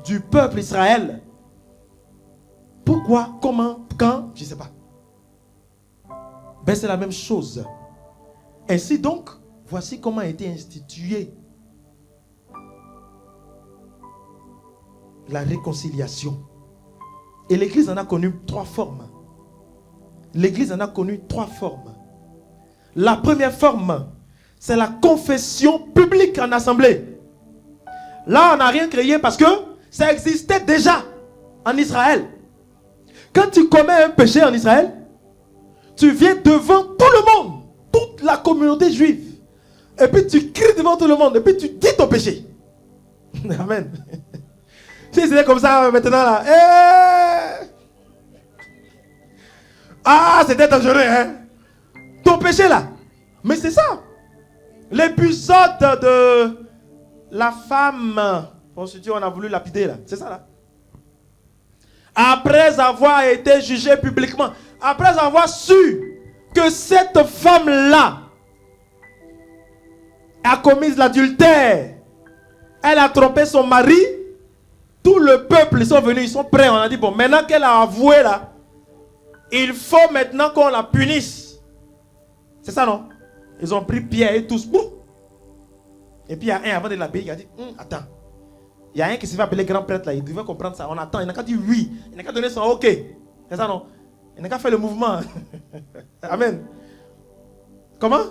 du peuple Israël. Pourquoi, comment, quand, je ne sais pas. Ben, c'est la même chose. Ainsi donc, voici comment a été instituée la réconciliation. Et l'Église en a connu 3 formes. L'Église en a connu 3 formes. La première forme, c'est la confession publique en assemblée. Là, on n'a rien créé parce que ça existait déjà en Israël. Quand tu commets un péché en Israël, tu viens devant tout le monde, toute la communauté juive. Et puis tu cries devant tout le monde, et puis tu dis ton péché. Amen. Si c'était comme ça maintenant là, ah, c'était dangereux, hein. Ton péché là. Mais c'est ça. L'épisode de la femme, on a voulu lapider là. C'est ça là. Après avoir été jugée publiquement, après avoir su que cette femme-là a commis l'adultère, elle a trompé son mari, tout le peuple, ils sont venus, ils sont prêts. On a dit, bon, maintenant qu'elle a avoué là, il faut maintenant qu'on la punisse. C'est ça, non? Ils ont pris Pierre et tous. Boum. Et puis il y a un avant de l'abbaye qui a dit, attends. Il y a un qui s'est fait appeler grand prêtre là, il devait comprendre ça. On attend, il n'a qu'à dire oui. Il n'a qu'à donner son ok. C'est ça, non? Il n'a qu'à faire le mouvement. Amen. Comment?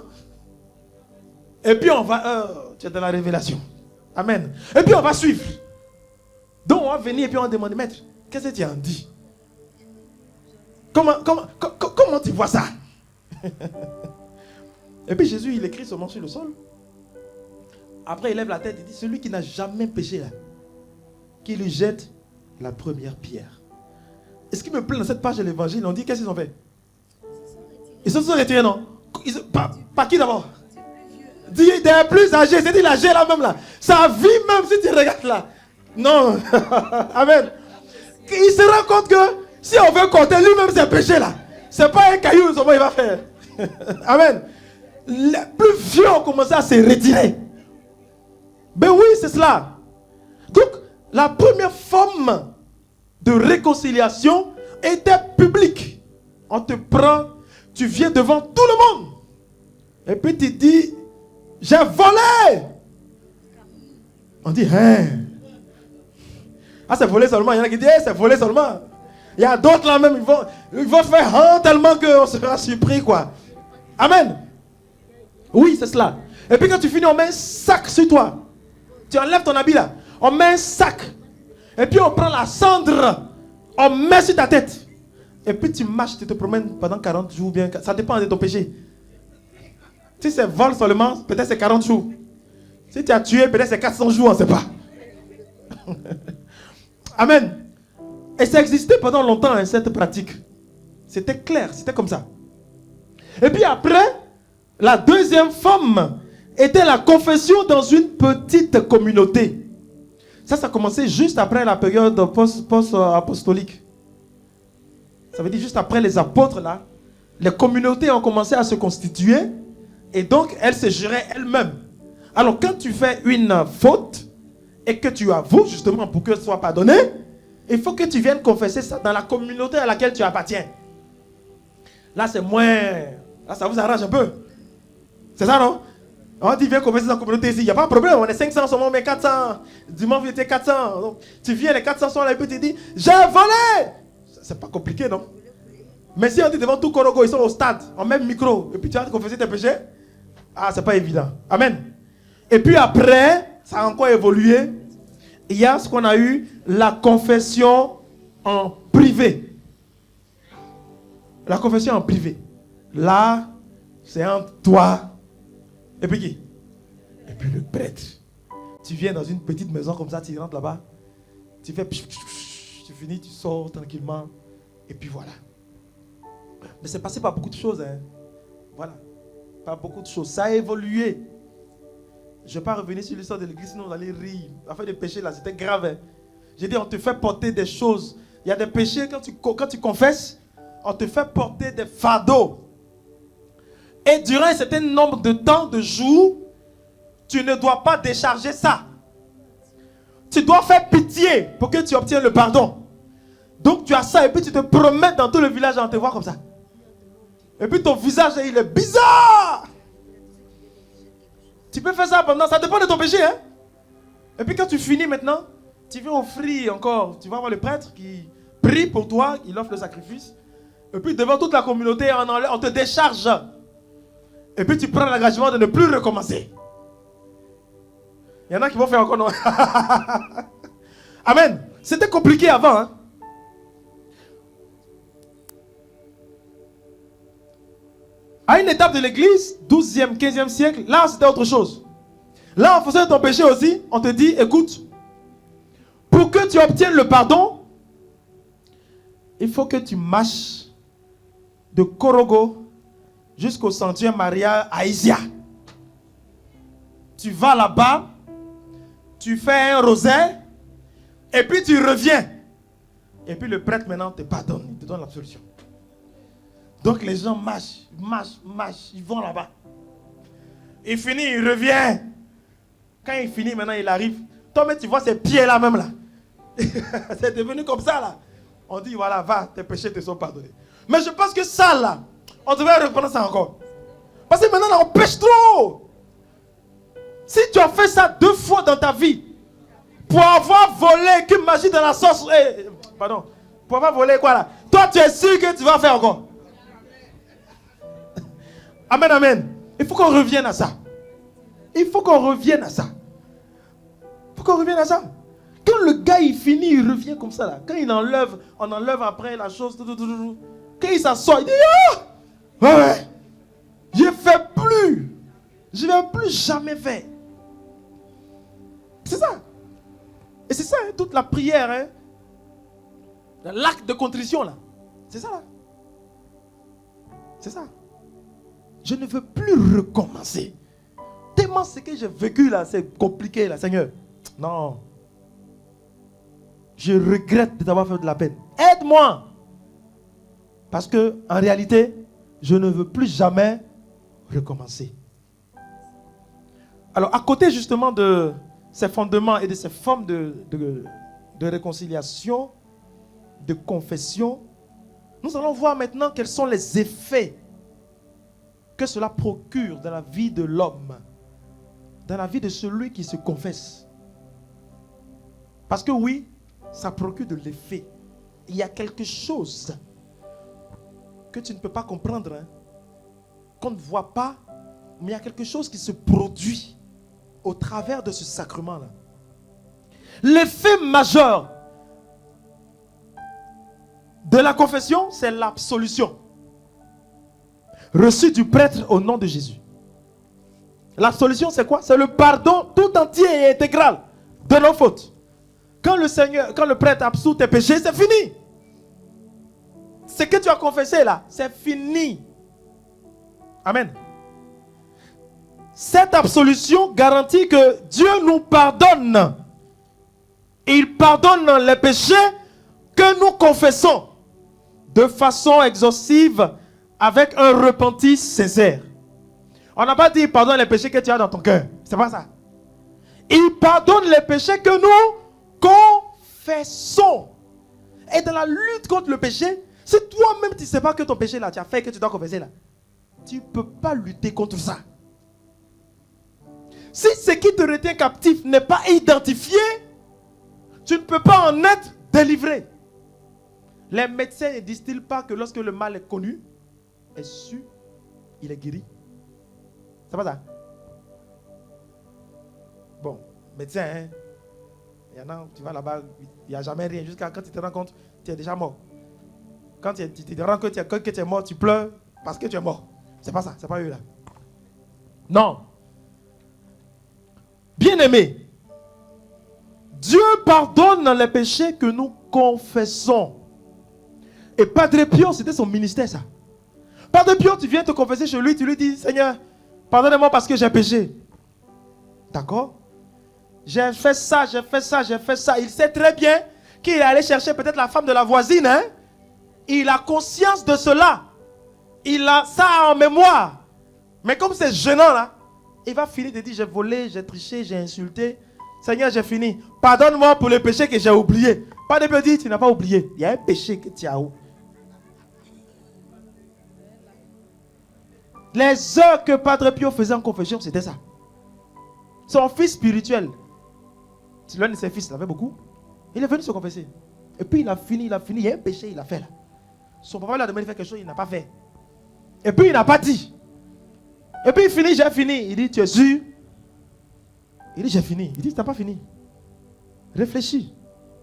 Et puis on va... tu es dans la révélation. Amen. Et puis on va suivre. Donc on va venir et puis on va demander, maître, qu'est-ce que tu en dis? Comment tu vois ça? Et puis Jésus, il écrit son nom sur le sol. Après, il lève la tête et dit, celui qui n'a jamais péché là, qui lui jette la première pierre. Et ce qui me plaît dans cette page de l'évangile, on dit, qu'est-ce qu'ils ont fait? Ils se sont retirés, non? Par qui d'abord? Des plus âgés, c'est-à-dire l'âgé là même là. Sa vie même, si tu regardes là. Non. Amen. Il se rend compte que si on veut compter lui-même ses péchés là, c'est pas un caillou, comment il va faire. Amen. Les plus vieux ont commencé à se retirer. Ben oui, c'est cela. Donc, la première forme de réconciliation était publique. On te prend, tu viens devant tout le monde. Et puis tu dis, j'ai volé. On dit, hein. Ah, c'est volé seulement. Il y en a qui disent, c'est volé seulement. Il y a d'autres là même, ils vont faire tellement qu'on sera surpris, quoi. Amen. Oui, c'est cela. Et puis quand tu finis, on met un sac sur toi. Tu enlèves ton habit là. On met un sac. Et puis on prend la cendre. On met sur ta tête. Et puis tu marches, tu te promènes pendant 40 jours. Bien, ça dépend de ton péché. Si c'est vol seulement, peut-être c'est 40 jours. Si tu as tué, peut-être c'est 400 jours, on ne sait pas. Amen. Et ça existait pendant longtemps, hein, cette pratique. C'était clair, c'était comme ça. Et puis après, la deuxième forme était la confession dans une petite communauté. Ça a commencé juste après la période post-apostolique. Ça veut dire juste après les apôtres là, les communautés ont commencé à se constituer et donc elles se géraient elles-mêmes. Alors quand tu fais une faute et que tu avoues justement pour que ce soit pardonné, il faut que tu viennes confesser ça dans la communauté à laquelle tu appartiens. Là, c'est moins... Là, ça vous arrange un peu. C'est ça, non? On dit, viens confesser dans la communauté ici. Il n'y a pas de problème. On est 500 seulement, mais 400. Dimanche, il était 400. Donc, tu viens, les 400 sont là, et puis tu dis, j'ai volé. C'est pas compliqué, non? Mais si on dit devant tout Korogo, ils sont au stade, en même micro, et puis tu vas te confesser tes péchés, ah, c'est pas évident. Amen. Et puis après, ça a encore évolué. Il y a ce qu'on a eu, la confession en privé. La confession en privé. Là, c'est entre toi et puis qui? Et puis le prêtre. Tu viens dans une petite maison comme ça, tu rentres là-bas, tu fais psh, psh, psh, tu finis, tu sors tranquillement, et puis voilà. Mais c'est passé par beaucoup de choses, hein. Voilà. Par beaucoup de choses. Ça a évolué. Je ne vais pas revenir sur l'histoire de l'église, sinon vous allez rire. L'affaire des péchés là, c'était grave, hein. J'ai dit, on te fait porter des choses. Il y a des péchés, quand tu confesses, on te fait porter des fardeaux. Et durant un certain nombre de temps, de jours, tu ne dois pas décharger ça. Tu dois faire pitié pour que tu obtiennes le pardon. Donc tu as ça et puis tu te promènes dans tout le village et on te voit comme ça. Et puis ton visage, il est bizarre. Tu peux faire ça pendant, ça dépend de ton péché, hein. Et puis quand tu finis maintenant, tu viens offrir encore, tu vas voir le prêtre qui prie pour toi, il offre le sacrifice. Et puis devant toute la communauté, on te décharge. Et puis tu prends l'engagement de ne plus recommencer. Il y en a qui vont faire encore non. Amen. C'était compliqué avant, hein. À une étape de l'église, 12e, 15e siècle, là c'était autre chose. Là, en fonction de ton péché aussi, on te dit, écoute, pour que tu obtiennes le pardon, il faut que tu marches de Korogo jusqu'au sanctuaire Maria à Isia. Tu vas là-bas, tu fais un rosaire, et puis tu reviens. Et puis le prêtre maintenant te pardonne, il te donne l'absolution. Donc les gens marchent, ils vont là-bas. Il finit, il revient. Quand il finit, maintenant il arrive. Toi, mais tu vois ces pieds-là même là. C'est devenu comme ça là. On dit, voilà, va, tes péchés te sont pardonnés. Mais je pense que ça là, on devrait reprendre ça encore. Parce que maintenant là, on pêche trop. Si tu as fait ça 2 fois dans ta vie, pour avoir volé, que magie dans la sauce, pardon, pour avoir volé quoi là, toi tu es sûr que tu vas faire encore. Amen, amen. Il faut qu'on revienne à ça. Il faut qu'on revienne à ça. Il faut qu'on revienne à ça. Quand le gars il finit, il revient comme ça là. Quand il enlève, on enlève après la chose. Quand il s'assoit, il dit ah, ouais, je ne fais plus. Je ne vais plus jamais faire. C'est ça. Et c'est ça, hein, toute la prière. Hein. L'acte de contrition là. C'est ça là. C'est ça. Je ne veux plus recommencer. Tellement ce que j'ai vécu là, c'est compliqué là, Seigneur. Non. Je regrette de t'avoir fait de la peine. Aide-moi. Parce que en réalité, je ne veux plus jamais recommencer. Alors, à côté justement de ces fondements et de ces formes de réconciliation, de confession, nous allons voir maintenant quels sont les effets que cela procure dans la vie de l'homme, dans la vie de celui qui se confesse. Parce que oui, ça procure de l'effet. Il y a quelque chose que tu ne peux pas comprendre, hein, qu'on ne voit pas, mais il y a quelque chose qui se produit au travers de ce sacrement-là. L'effet majeur de la confession, c'est l'absolution reçue du prêtre au nom de Jésus. L'absolution, c'est quoi? C'est le pardon tout entier et intégral de nos fautes. Quand le prêtre absout tes péchés, c'est fini. Ce que tu as confessé là, c'est fini. Amen. Cette absolution garantit que Dieu nous pardonne. Il pardonne les péchés que nous confessons de façon exhaustive avec un repentir sincère. On n'a pas dit pardonne les péchés que tu as dans ton cœur. C'est pas ça. Il pardonne les péchés que nous confessons. Et dans la lutte contre le péché, si toi-même tu ne sais pas que ton péché là, tu as fait que tu dois confesser là, tu ne peux pas lutter contre ça. Si ce qui te retient captif n'est pas identifié, tu ne peux pas en être délivré. Les médecins ne disent-ils pas que lorsque le mal est connu, est su, il est guéri? C'est pas ça? Bon, médecin, hein? Il y en a, tu vas là-bas, il n'y a jamais rien. Jusqu'à quand tu te rends compte, tu es déjà mort. Quand tu te rends compte que tu es mort, tu pleures parce que tu es mort. C'est pas ça, c'est pas eux là. Non. Bien-aimé, Dieu pardonne les péchés que nous confessons. Et Padre Pio, c'était son ministère ça. Padre Pio, tu viens te confesser chez lui, tu lui dis, Seigneur, pardonne-moi parce que j'ai péché. D'accord? J'ai fait ça, j'ai fait ça, j'ai fait ça. Il sait très bien qu'il est allé chercher peut-être la femme de la voisine. Hein? Il a conscience de cela. Il a ça en mémoire. Mais comme c'est gênant là, il va finir de dire, j'ai volé, j'ai triché, j'ai insulté. Seigneur, j'ai fini. Pardonne-moi pour le péché que j'ai oublié. Pas de peu dire, tu n'as pas oublié. Il y a un péché que tu as oublié. Les heures que Padre Pio faisait en confession, c'était ça. Son fils spirituel, l'un de ses fils, il avait beaucoup. Il est venu se confesser. Et puis il a fini. Il y a un péché, il a fait là. Son papa lui a demandé de faire quelque chose, il n'a pas fait. Et puis il n'a pas dit. Et puis il finit, j'ai fini. Il dit, tu es sûr? Il dit, j'ai fini. Il dit, tu n'as pas fini. Réfléchis.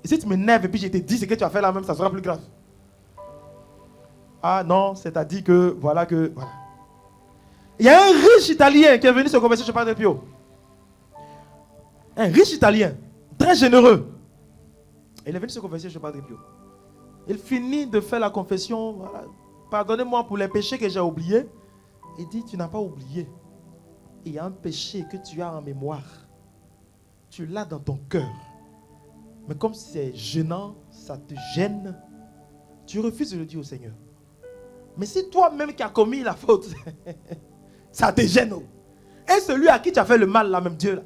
Et si tu m'énerves et puis je te dis ce que tu as fait là même, ça sera plus grave. Ah non, c'est-à-dire que, voilà que, voilà. Il y a un riche Italien qui est venu se confesser chez Padre Pio. Un riche Italien, très généreux. Il est venu se confesser chez Padre Pio. Il finit de faire la confession. Voilà. Pardonnez-moi pour les péchés que j'ai oubliés. Il dit, tu n'as pas oublié. Il y a un péché que tu as en mémoire. Tu l'as dans ton cœur. Mais comme c'est gênant, ça te gêne, tu refuses de le dire au Seigneur. Mais si toi-même qui as commis la faute, ça te gêne. Et celui à qui tu as fait le mal, là même Dieu, là,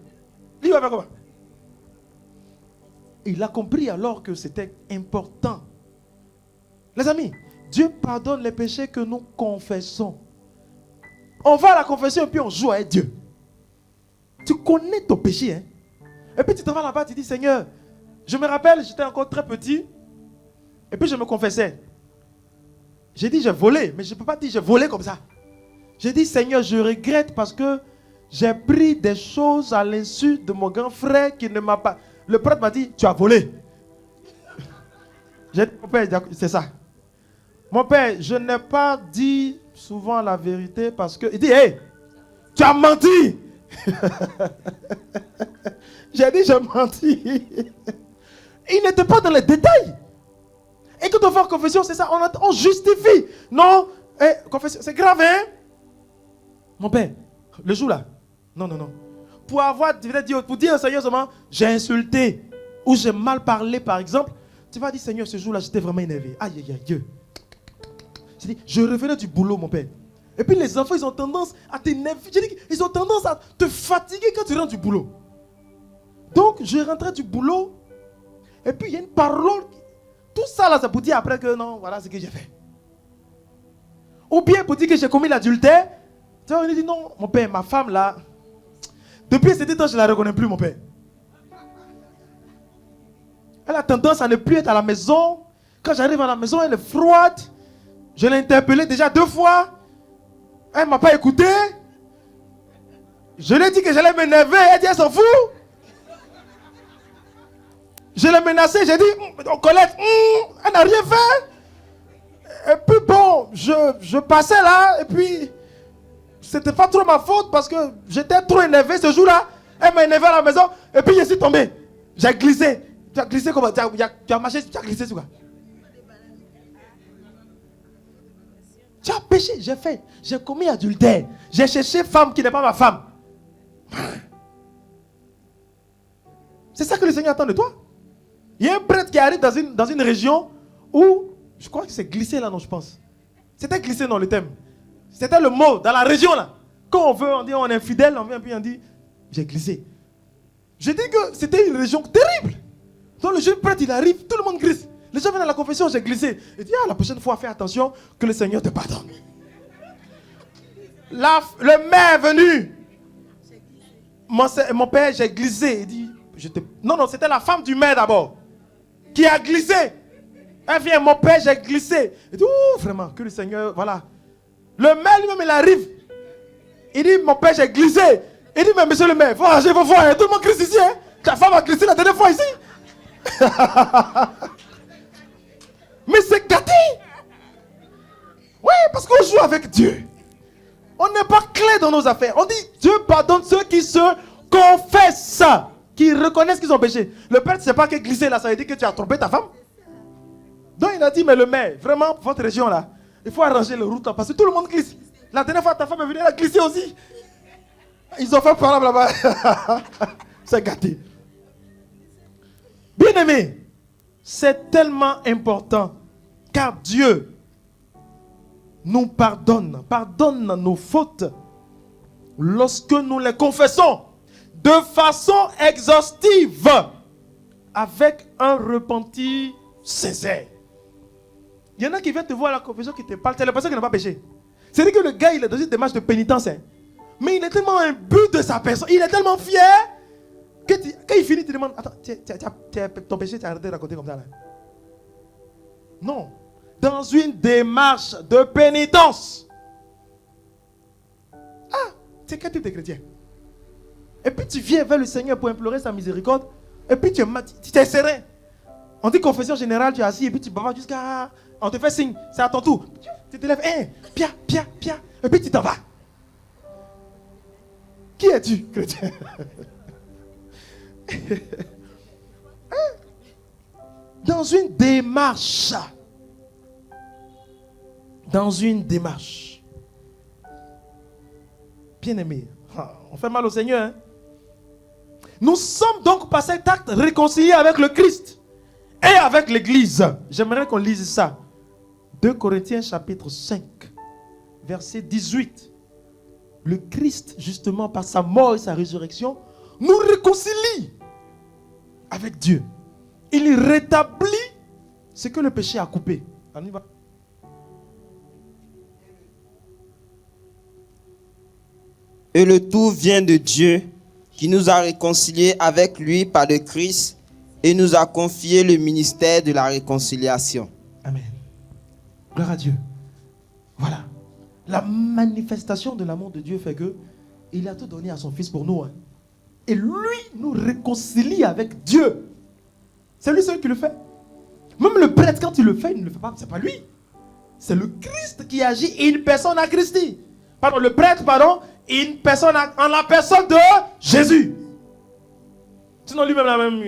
lui va faire comment? Il a compris alors que c'était important. Les amis, Dieu pardonne les péchés que nous confessons. On va à la confession et puis on joue avec Dieu. Tu connais ton péché. Hein? Et puis tu te vas là-bas, tu dis, Seigneur, je me rappelle, j'étais encore très petit. Et puis je me confessais. J'ai dit, j'ai volé. Mais je ne peux pas dire, j'ai volé comme ça. J'ai dit, Seigneur, je regrette parce que j'ai pris des choses à l'insu de mon grand frère qui ne m'a pas... Le prêtre m'a dit, tu as volé. J'ai dit, mon père, c'est ça. Mon père, je n'ai pas dit souvent la vérité parce que... Il dit, hé, tu as menti. J'ai dit, j'ai menti. Il n'était pas dans les détails. Et quand on fait confession, c'est ça, on justifie. Non, confession, c'est grave, hein? Mon père, le jour là, non. Pour dire au Seigneur seulement, j'ai insulté ou j'ai mal parlé par exemple, tu vas dire, Seigneur, ce jour là, j'étais vraiment énervé. Aïe. J'ai dit, je revenais du boulot, mon père. Et puis les enfants, ils ont tendance à t'énerver. J'ai dit, ils ont tendance à te fatiguer quand tu rentres du boulot. Donc, je rentrais du boulot. Et puis, il y a une parole. Tout ça, là, c'est pour dire après que non, voilà ce que j'ai fait. Ou bien pour dire que j'ai commis l'adultère. Tu vois, on dit non, mon père, ma femme, là, depuis cet temps, je ne la reconnais plus, mon père. Elle a tendance à ne plus être à la maison. Quand j'arrive à la maison, elle est froide. Je l'ai interpellée déjà 2 fois. Elle ne m'a pas écouté. Je lui ai dit que j'allais m'énerver. Elle dit, elle s'en fout. Je l'ai menacée. J'ai dit, Colette, elle n'a rien fait. Et puis bon, je passais là. Et puis, c'était pas trop ma faute parce que j'étais trop énervé ce jour-là. Elle m'a énervé à la maison. Et puis, je suis tombé. J'ai glissé. Tu as glissé comment? Tu as marché, tu as glissé sur quoi? Tu as péché, j'ai fait. J'ai commis adultère. J'ai cherché femme qui n'est pas ma femme. C'est ça que le Seigneur attend de toi. Il y a un prêtre qui arrive dans une région où, je crois que c'est glissé là, non, je pense. C'était glissé dans le thème. C'était le mot, dans la région là. Quand on veut, on dit on est infidèle, on vient puis on dit, j'ai glissé. Je dis que c'était une région terrible. Donc le jeune prêtre, il arrive, tout le monde glisse. Les gens viennent à la confession, j'ai glissé. Il dit, la prochaine fois, fais attention, que le Seigneur te pardonne. Le maire est venu. Mon père, j'ai glissé. Il dit, non, c'était la femme du maire d'abord qui a glissé. Elle vient, mon père, j'ai glissé. Il dit, vraiment, que le Seigneur, voilà. Le maire lui-même, il arrive. Il dit, mon père, j'ai glissé. Il dit, mais monsieur le maire, il faut arranger vos voix. Tout le monde glisse ici. Hein. Ta femme a glissé la dernière fois ici. Mais c'est gâté. Oui, parce qu'on joue avec Dieu. On n'est pas clair dans nos affaires. On dit, Dieu pardonne ceux qui se confessent, qui reconnaissent qu'ils ont péché. Le père, c'est pas que glisser là, ça veut dire que tu as trompé ta femme. Donc il a dit, mais le maire, vraiment, votre région là, il faut arranger les routes là, parce que tout le monde glisse. La dernière fois, ta femme est venue, elle a glissé aussi. Ils ont fait parole là-bas. C'est gâté. Bien-aimé, c'est tellement important, car Dieu nous pardonne nos fautes lorsque nous les confessons de façon exhaustive, avec un repentir sincère. Il y en a qui viennent te voir à la confession qui te parlent, c'est la personne qui n'a pas péché. C'est-à-dire que le gars, il est dans une démarche de pénitence, hein. Mais il est tellement imbu de sa personne, il est tellement fier, que quand il finit, tu demandes, attends, ton péché, tu as arrêté de raconter comme ça là. Non. Dans une démarche de pénitence. C'est quel type de chrétien? Et puis tu viens vers le Seigneur pour implorer sa miséricorde. Et puis tu es serein. On dit confession générale, tu es assis et puis tu bavardes jusqu'à... On te fait signe, c'est à ton tour. Tu te lèves, pia. Et puis tu t'en vas. Qui es-tu, chrétien? Dans une démarche. Bien-aimé, on fait mal au Seigneur. Hein? Nous sommes donc par cet acte réconciliés avec le Christ et avec l'Église. J'aimerais qu'on lise ça. 2 Corinthiens chapitre 5, verset 18. Le Christ, justement, par sa mort et sa résurrection, nous réconcilie avec Dieu. Il rétablit ce que le péché a coupé. On y va. Et le tout vient de Dieu, qui nous a réconciliés avec lui par le Christ et nous a confié le ministère de la réconciliation. Amen. Gloire à Dieu. Voilà. La manifestation de l'amour de Dieu fait que il a tout donné à son Fils pour nous. Hein. Et lui nous réconcilie avec Dieu. C'est lui seul qui le fait. Même le prêtre, quand il le fait, il ne le fait pas. C'est pas lui. C'est le Christ qui agit et une personne à Christi. Pardon, le prêtre, une personne en la personne de Jésus. Sinon lui-même,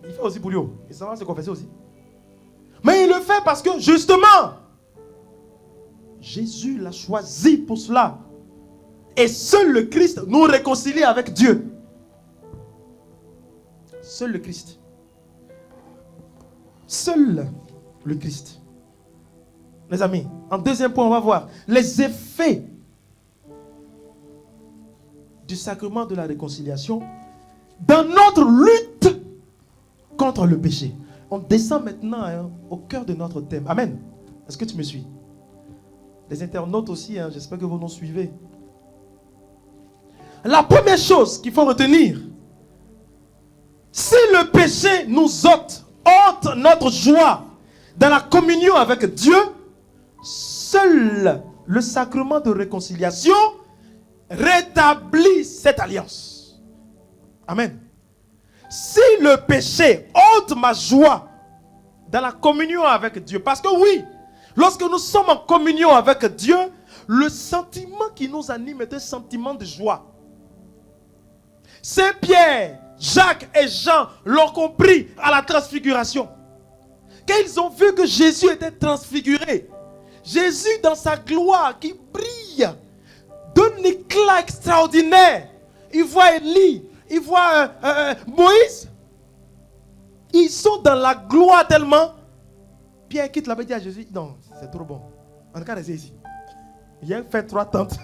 il fait aussi pour lui. Il s'en va se confesser aussi. Mais il le fait parce que justement, Jésus l'a choisi pour cela. Et seul le Christ nous réconcilie avec Dieu. Seul le Christ. Seul le Christ. Les amis, en deuxième point, on va voir les effets du sacrement de la réconciliation dans notre lutte contre le péché. On descend maintenant au cœur de notre thème. Amen. Est-ce que tu me suis? Les internautes aussi, j'espère que vous nous suivez. La première chose qu'il faut retenir, si le péché nous ôte notre joie dans la communion avec Dieu, seul le sacrement de réconciliation rétablit cette alliance. Amen. Si le péché ôte ma joie dans la communion avec Dieu, parce que oui, lorsque nous sommes en communion avec Dieu, le sentiment qui nous anime est un sentiment de joie. Saint Pierre, Jacques et Jean l'ont compris à la transfiguration. Quand ils ont vu que Jésus était transfiguré, Jésus dans sa gloire qui brille, d'un éclat extraordinaire. Il voit Élie, il voit Moïse. Ils sont dans la gloire tellement. Pierre quitte là-bas et dit à Jésus, non, c'est trop bon. On n'a qu'à rester ici. Il y a fait 3 tentes.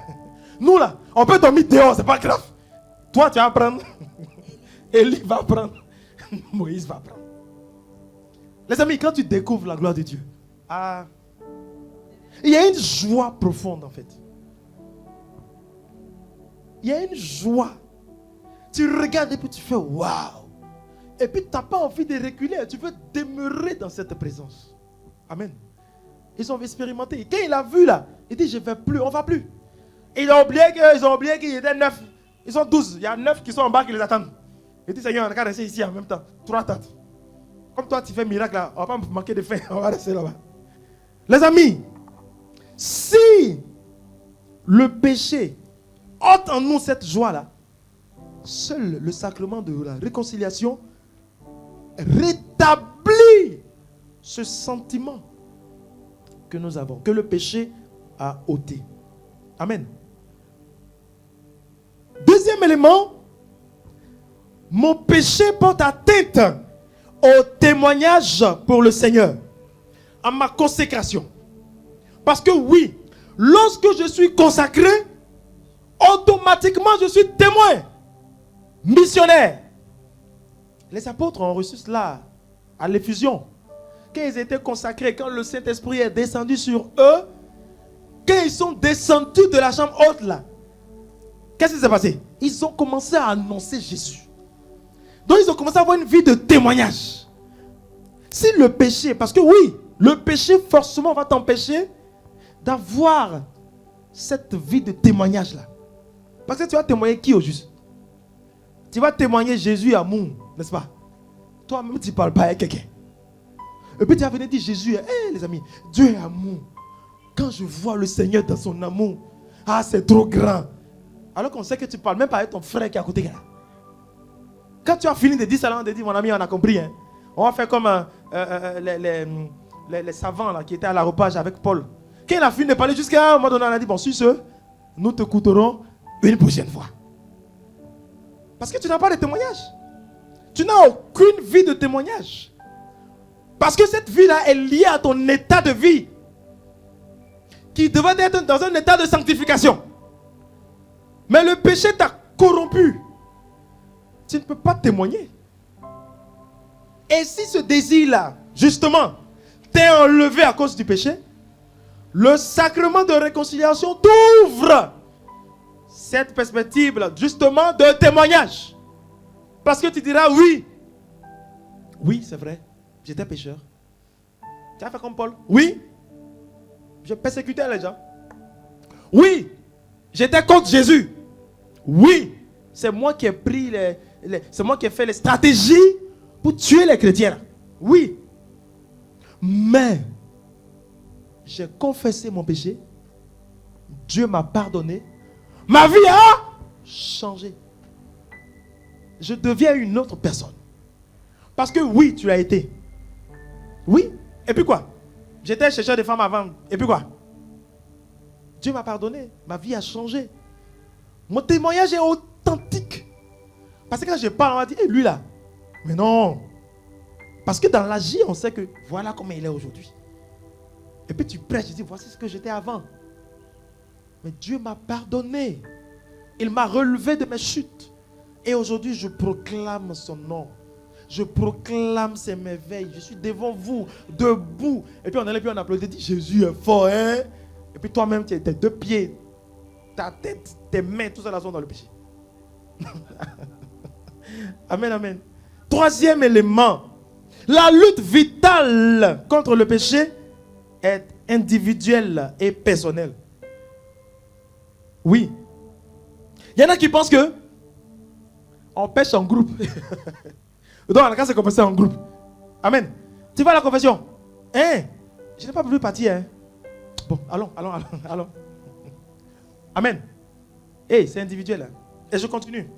Nous là, on peut dormir dehors, c'est pas grave. Toi, tu vas prendre Élie va prendre. Moïse va prendre. Les amis, quand tu découvres la gloire de Dieu, il y a une joie profonde en fait. Il y a une joie. Tu regardes et puis tu fais waouh. Et puis tu n'as pas envie de reculer. Tu veux demeurer dans cette présence. Amen. Ils ont expérimenté. Quand il a vu là, il dit je ne vais plus, on ne va plus. Et ils ont oublié qu'il y était 9. Ils sont 12. Il y a 9 qui sont en bas qui les attendent. Il dit Seigneur, on va rester ici en même temps. 3 têtes. Comme toi tu fais miracle là, on ne va pas manquer de faim. On va rester là-bas. Les amis, si le péché ôte en nous cette joie-là, seul le sacrement de la réconciliation rétablit ce sentiment que nous avons, que le péché a ôté. Amen. Deuxième élément, mon péché porte atteinte au témoignage pour le Seigneur, à ma consécration. Parce que oui, lorsque je suis consacré, automatiquement je suis témoin, missionnaire. Les apôtres ont reçu cela à l'effusion. Quand ils étaient consacrés, quand le Saint-Esprit est descendu sur eux, quand ils sont descendus de la chambre haute là, qu'est-ce qui s'est passé? Ils ont commencé à annoncer Jésus. Donc ils ont commencé à avoir une vie de témoignage. Si le péché, parce que oui, le péché forcément va t'empêcher d'avoir cette vie de témoignage là. Parce que tu vas témoigner qui au juste? Tu vas témoigner Jésus amour, n'est-ce pas? Toi-même tu ne parles pas avec quelqu'un. Et puis tu vas venir dire Jésus, hey, les amis, Dieu est amour. Quand je vois le Seigneur dans son amour, c'est trop grand. Alors qu'on sait que tu ne parles même pas avec ton frère qui est à côté là. Quand tu as fini de dire ça, on te dit mon ami, on a compris. Hein? On va faire comme les savants là, qui étaient à l'aéropage avec Paul. Quand il a fini de parler, jusqu'à un moment donné, on a dit bon, sur ce, nous te coûterons une prochaine fois. Parce que tu n'as pas de témoignage. Tu n'as aucune vie de témoignage. Parce que cette vie-là est liée à ton état de vie. Qui devait être dans un état de sanctification. Mais le péché t'a corrompu. Tu ne peux pas témoigner. Et si ce désir-là, justement, t'est enlevé à cause du péché, le sacrement de réconciliation t'ouvre cette perspective, justement, de témoignage. Parce que tu diras, oui, c'est vrai, j'étais pécheur. Tu as fait comme Paul. Oui, je persécutais les gens. Oui, j'étais contre Jésus. Oui, c'est moi qui ai pris c'est moi qui ai fait les stratégies pour tuer les chrétiens. Oui, mais j'ai confessé mon péché. Dieu m'a pardonné. Ma vie a changé. Je deviens une autre personne. Parce que oui, tu l'as été. Oui, et puis quoi? J'étais chercheur de femmes avant. Et puis quoi? Dieu m'a pardonné. Ma vie a changé. Mon témoignage est authentique. Parce que quand je parle, on va dire, hey, lui là. Mais non. Parce que dans l'agir, on sait que voilà comment il est aujourd'hui. Et puis tu prêches, tu dis, voici ce que j'étais avant. Mais Dieu m'a pardonné. Il m'a relevé de mes chutes. Et aujourd'hui, je proclame son nom. Je proclame ses merveilles. Je suis devant vous, debout. Et puis on allait, puis on applaudit, dit, Jésus est fort, hein? Et puis toi-même, tes 2 pieds, ta tête, tes mains, tout ça là sont dans le péché. Amen, amen. 3e élément. La lutte vitale contre le péché est individuelle et personnelle. Oui. Il y en a qui pensent que on pêche en groupe. Donc, quand c'est commencé en groupe. Amen. Tu vas à la confession. Hein? Je n'ai pas voulu partir. Hein? Bon, allons. Amen. Hey, c'est individuel. Hein? Et je continue.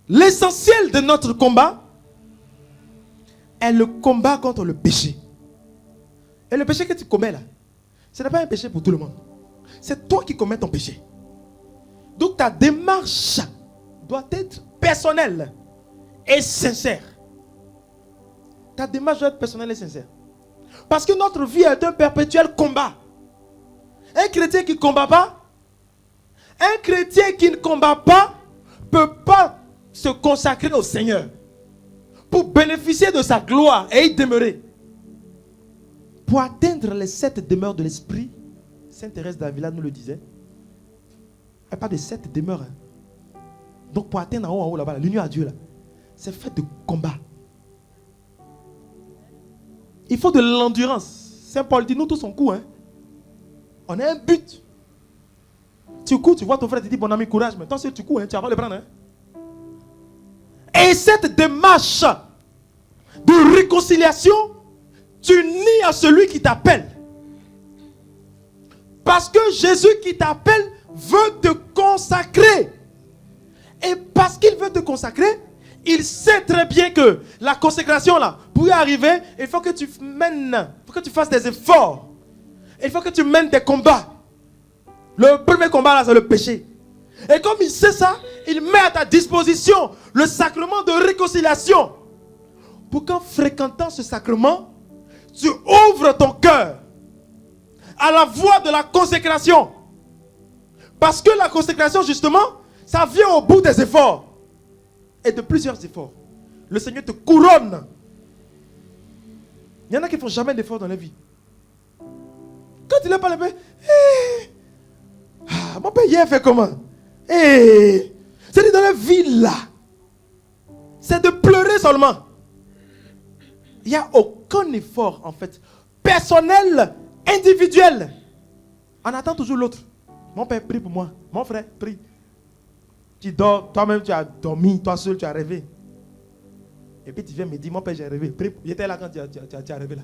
L'essentiel de notre combat est le combat contre le péché. Et le péché que tu commets là, ce n'est pas un péché pour tout le monde. C'est toi qui commets ton péché. Donc ta démarche doit être personnelle et sincère. Ta démarche doit être personnelle et sincère. Parce que notre vie est un perpétuel combat. Un chrétien qui ne combat pas, peut pas se consacrer au Seigneur, pour bénéficier de sa gloire et y demeurer, pour atteindre les 7 demeures de l'esprit, Sainte Thérèse d'Avila nous le disait, elle parle de 7 demeures. Donc pour atteindre en haut là-bas, l'union à Dieu là, c'est fait de combat. Il faut de l'endurance. Saint Paul dit, nous tous on court. Hein. On a un but. Tu cours, tu vois ton frère, tu dis, bon ami, courage. Mais toi, si tu cours, hein, tu vas le prendre. Hein. Et cette démarche de réconciliation, tu nies à celui qui t'appelle. Parce que Jésus qui t'appelle veut te consacrer. Et parce qu'il veut te consacrer, il sait très bien que la consécration là, pour y arriver, il faut que tu mènes, il faut que tu fasses des efforts. Il faut que tu mènes des combats. Le premier combat là, c'est le péché. Et comme il sait ça, il met à ta disposition le sacrement de réconciliation. Pour qu'en fréquentant ce sacrement, tu ouvres ton cœur à la voie de la consécration. Parce que la consécration, justement, ça vient au bout des efforts. Et de plusieurs efforts. Le Seigneur te couronne. Il y en a qui ne font jamais d'efforts dans la vie. Quand il est pas le père, mon père hier fait comment? C'est dans la vie là. C'est de pleurer seulement. Il n'y a aucun effort en fait. Personnel, individuel. On attend toujours l'autre. Mon père prie pour moi. Mon frère prie. Tu dors, toi-même tu as dormi, toi seul tu as rêvé. Et puis tu viens me dire, mon père j'ai rêvé. J'étais là quand tu as rêvé là.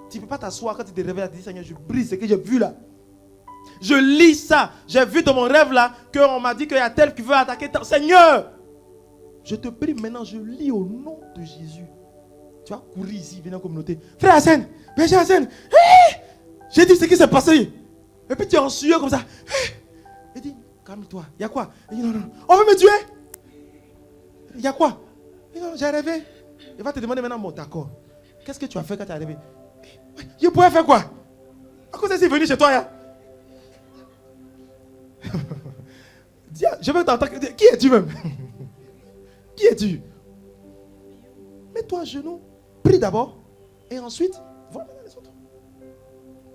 Tu ne peux pas t'asseoir quand tu te réveilles et te dire, Seigneur, je brise ce que j'ai vu là. Je lis ça. J'ai vu dans mon rêve là qu'on m'a dit qu'il y a tel qui veut attaquer. Seigneur, je te prie maintenant, je lis au nom de Jésus. Tu vas courir ici, venir en communauté. Frère Hassan, Berger Hassan, j'ai dit ce qui s'est passé. Et puis tu es en sueur comme ça. Il dit, calme-toi. Il y a quoi? Il dit, non, non. On veut me tuer? Il y a quoi? Il dit, non, j'ai rêvé. Il va te demander maintenant, bon, d'accord. Qu'est-ce que tu as fait quand tu es arrivé? Je pourrais faire quoi? À cause de c'est venu chez toi, hein? Dis, je vais t'entendre. Qui es-tu même? Qui es-tu? Mets-toi à genoux. Prie d'abord. Et ensuite, va vers les autres.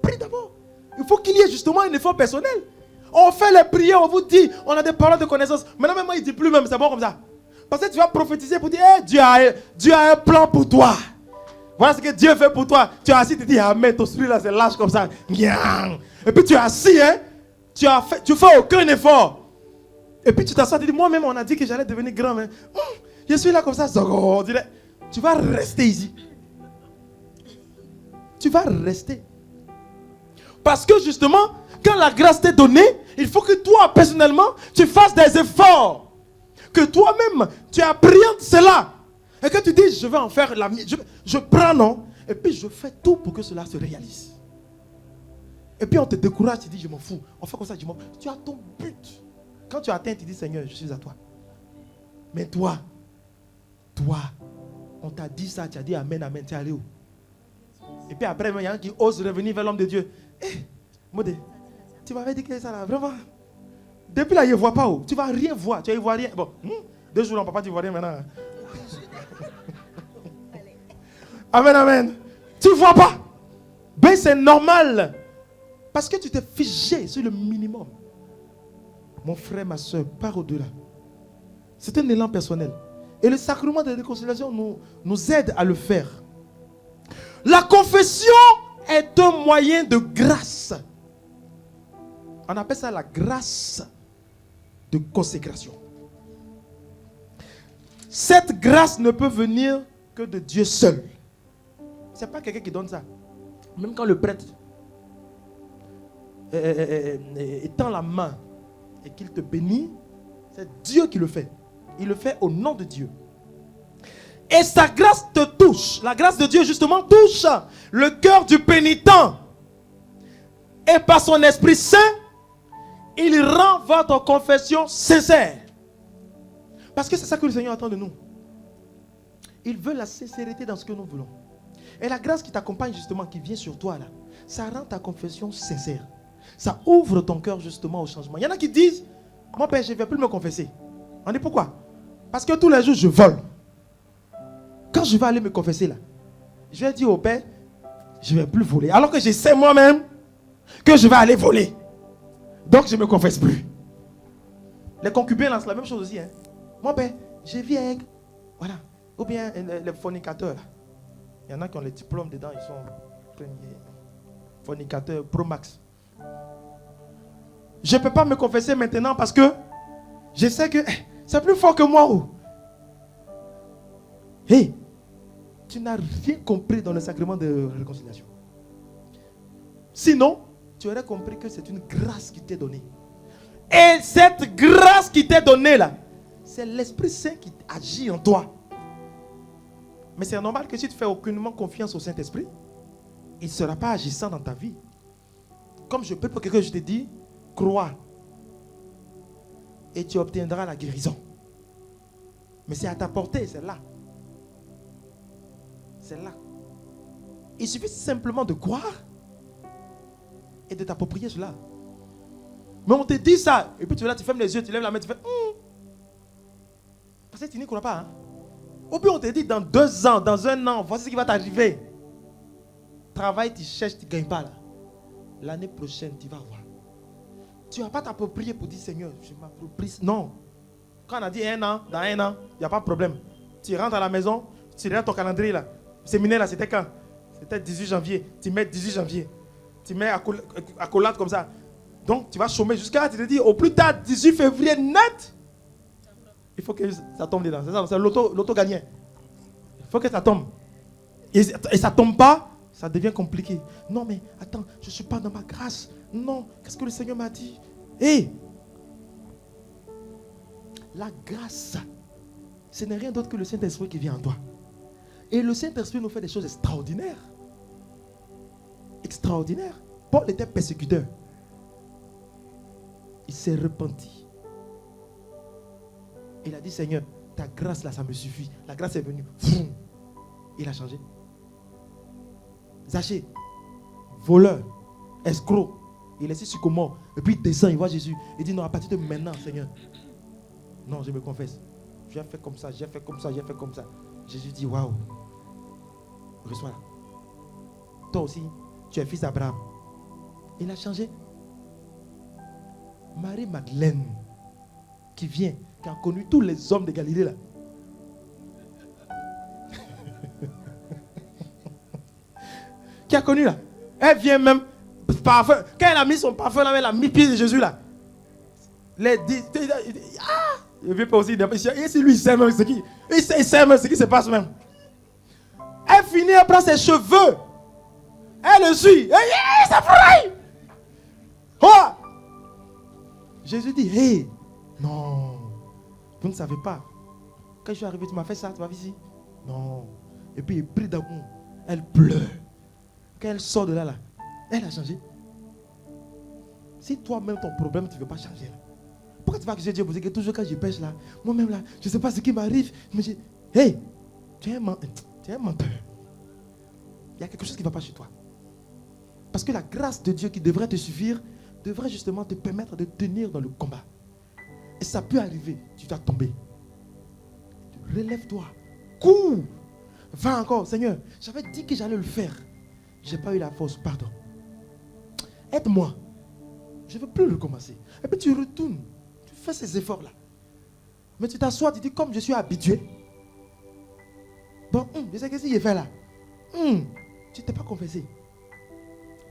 Prie d'abord. Il faut qu'il y ait justement un effort personnel. On fait les prières, on vous dit, on a des paroles de connaissance. Maintenant, même moi, il ne dit plus même, c'est bon comme ça. Parce que tu vas prophétiser pour dire, hey, Dieu a un plan pour toi. Voilà ce que Dieu fait pour toi. Tu es assis, tu dis, amen, ton esprit là, c'est lâche comme ça. Et puis tu es assis, hein. Tu fais aucun effort. Et puis tu t'assois, tu dis, moi-même, on a dit que j'allais devenir grand. Mais, je suis là comme ça. On dirait, tu vas rester ici. Tu vas rester. Parce que justement, quand la grâce t'est donnée, il faut que toi, personnellement, tu fasses des efforts. Que toi-même, tu appréhendes cela. Et que tu dis, je vais en faire la mienne. Je prends, non? Et puis je fais tout pour que cela se réalise. Et puis on te décourage, tu dis, je m'en fous. On fait comme ça, je m'en fous. Tu as ton but. Quand tu atteins, tu dis, Seigneur, je suis à toi. Mais toi, on t'a dit ça, tu as dit amen, amen, tu es allé où? Et puis après, il y a un qui ose revenir vers l'homme de Dieu. Modé, tu m'avais dit que ça là, vraiment. Depuis là, il ne voit pas où. Tu ne vas rien voir. Tu ne vois rien. Bon, 2 jours, on ne peut pas te voir rien maintenant. Amen, amen. Tu ne vois pas. Ben, c'est normal. Parce que tu t'es figé sur le minimum. Mon frère, ma soeur, pars au-delà. C'est un élan personnel. Et le sacrement de la réconciliation nous aide à le faire. La confession est un moyen de grâce. On appelle ça la grâce de consécration. Cette grâce ne peut venir que de Dieu seul. Ce n'est pas quelqu'un qui donne ça. Même quand le prêtre étend la main et qu'il te bénit, c'est Dieu qui le fait. Il le fait au nom de Dieu. Et sa grâce te touche. La grâce de Dieu justement touche le cœur du pénitent. Et par son Esprit Saint, il rend votre confession sincère. Parce que c'est ça que le Seigneur attend de nous. Il veut la sincérité dans ce que nous voulons. Et la grâce qui t'accompagne justement, qui vient sur toi là, ça rend ta confession sincère. Ça ouvre ton cœur justement au changement. Il y en a qui disent, mon père, je ne vais plus me confesser. On dit pourquoi? Parce que tous les jours, je vole. Quand je vais aller me confesser là, je vais dire au Père, je ne vais plus voler. Alors que je sais moi-même que je vais aller voler. Donc je ne me confesse plus. Les concubins, c'est la même chose aussi. Hein. Mon Père, je vis avec... Voilà. Ou bien les fornicateurs. Là. Il y en a qui ont les diplômes dedans, ils sont premiers fornicateurs Pro Max. Je ne peux pas me confesser maintenant parce que je sais que c'est plus fort que moi. Oh. Hey, tu n'as rien compris dans le sacrement de réconciliation. Sinon, tu aurais compris que c'est une grâce qui t'est donnée. Et cette grâce qui t'est donnée là, c'est l'Esprit Saint qui agit en toi. Mais c'est normal que si tu ne fais aucunement confiance au Saint-Esprit, il ne sera pas agissant dans ta vie. Comme je peux pour quelqu'un, je te dis, crois. Et tu obtiendras la guérison. Mais c'est à ta portée, c'est là. C'est là. Il suffit simplement de croire et de t'approprier cela. Mais on te dit ça, et puis tu es là, tu fermes les yeux, tu lèves la main, tu fais parce que tu n'y crois pas. Hein? Ou bien on te dit dans 2 ans, dans 1 an, voici ce qui va t'arriver. Travail, tu cherches, tu ne gagnes pas là. L'année prochaine, tu vas voir. Tu ne vas pas t'approprier pour dire Seigneur, je m'approprie. Non. Quand on a dit 1 an, dans 1 an, il n'y a pas de problème. Tu rentres à la maison, tu regardes ton calendrier là. Le séminaire là, c'était quand? C'était 18 janvier. Tu mets 18 janvier. Tu mets accolade comme ça. Donc tu vas chômer jusqu'à, tu te dis, au plus tard, 18 février net. Il faut que ça tombe dedans. C'est ça, c'est l'auto gagnant. Il faut que ça tombe. Et ça ne tombe pas, ça devient compliqué. Non mais attends, je ne suis pas dans ma grâce. Non, qu'est-ce que le Seigneur m'a dit? Hé, la grâce, ce n'est rien d'autre que le Saint-Esprit qui vient en toi. Et le Saint-Esprit nous fait des choses extraordinaires. Extraordinaires. Paul était persécuteur. Il s'est repenti. Il a dit, Seigneur, ta grâce là, ça me suffit. La grâce est venue. Il a changé. Zachée, voleur, escroc. Il est sur comment? Et puis il descend, il voit Jésus. Il dit, non, à partir de maintenant, Seigneur. Non, je me confesse. J'ai fait comme ça, j'ai fait comme ça, j'ai fait comme ça. Jésus dit, waouh. Reçois-la. Toi aussi, tu es fils d'Abraham. Il a changé. Marie-Madeleine, qui vient, qui a connu tous les hommes de Galilée là. Qui a connu là. Elle vient même, parfum. Quand elle a mis son parfum là, elle a mis pied de Jésus là. Il vient pas aussi. Et si lui il sait même ce qui, il sait même ce qui se passe même. Elle finit, elle prend ses cheveux. Elle le suit. Elle s'effraie. Oh! Jésus dit, hé, non, vous ne savez pas. Quand je suis arrivé, tu m'as fait ça, tu m'as vu ici. Non. Et puis il prie d'amour. Elle pleure. Quand elle sort de là, elle a changé. Si toi-même ton problème, tu ne veux pas changer, là, pourquoi tu vas accuser Dieu pour dire que toujours quand je pêche là, moi-même là, je ne sais pas ce qui m'arrive. Mais hey, tu es un menteur. Il y a quelque chose qui ne va pas chez toi. Parce que la grâce de Dieu qui devrait te suffire, devrait justement te permettre de tenir dans le combat. Et ça peut arriver, tu dois tomber. Relève-toi, cours, va encore. Seigneur, j'avais dit que j'allais le faire. Je n'ai pas eu la force, pardon. Aide-moi. Je ne veux plus recommencer. Et puis tu retournes, tu fais ces efforts-là. Mais tu t'assois, tu dis, comme je suis habitué. Bon, je sais qu'est-ce qu'il fait là. Tu ne t'es pas confessé.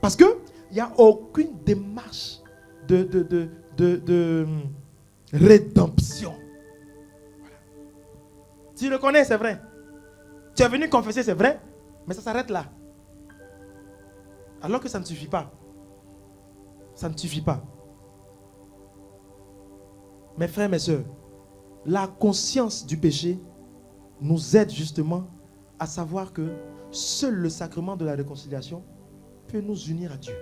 Parce que il n'y a aucune démarche de rédemption. Voilà. Tu le connais, c'est vrai. Tu es venu confesser, c'est vrai. Mais ça s'arrête là. Alors que ça ne suffit pas. Ça ne suffit pas. Mes frères, mes soeurs, la conscience du péché nous aide justement à savoir que seul le sacrement de la réconciliation peut nous unir à Dieu.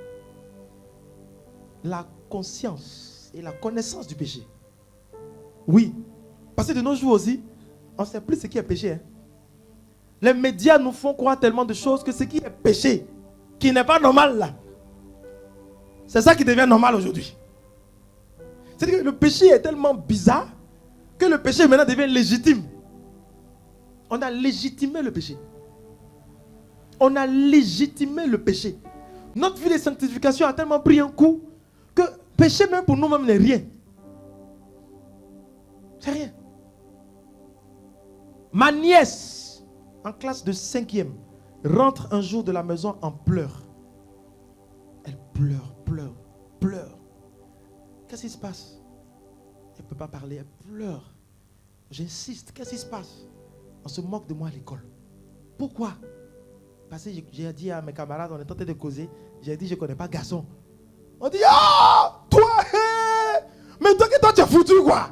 La conscience et la connaissance du péché. Oui, parce que de nos jours aussi, on ne sait plus ce qui est péché. Hein. Les médias nous font croire tellement de choses que ce qui est péché, qui n'est pas normal là, c'est ça qui devient normal aujourd'hui. C'est-à-dire que le péché est tellement bizarre que le péché maintenant devient légitime. On a légitimé le péché. On a légitimé le péché. Notre vie de sanctification a tellement pris un coup que péché même pour nous-mêmes n'est rien. C'est rien. Ma nièce, en classe de 5e, rentre un jour de la maison en pleurs. Elle pleure. Qu'est-ce qui se passe? Elle ne peut pas parler, elle pleure. J'insiste, qu'est-ce qui se passe? On se moque de moi à l'école. Pourquoi? Parce que j'ai dit à mes camarades, on est tenté de causer, j'ai dit je ne connais pas garçon. On dit, ah, toi, hé, mais toi tu as foutu quoi?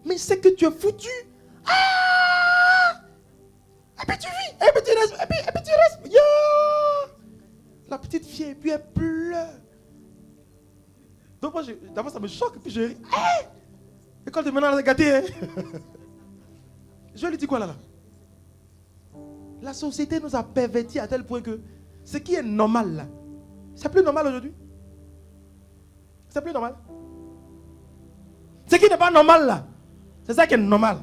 Mais c'est que tu es foutu. Ah! Et puis tu vis, et puis tu restes, et puis tu restes. Yo! La petite fille, et puis elle pleure. Donc moi, d'abord ça me choque, et puis je ris. Hey! L'école de maintenant, elle est gâtée. Hein? Je lui dis quoi là? La société nous a pervertis à tel point que ce qui est normal là, c'est plus normal aujourd'hui. C'est plus normal. Ce qui n'est pas normal là, c'est ça qui est normal.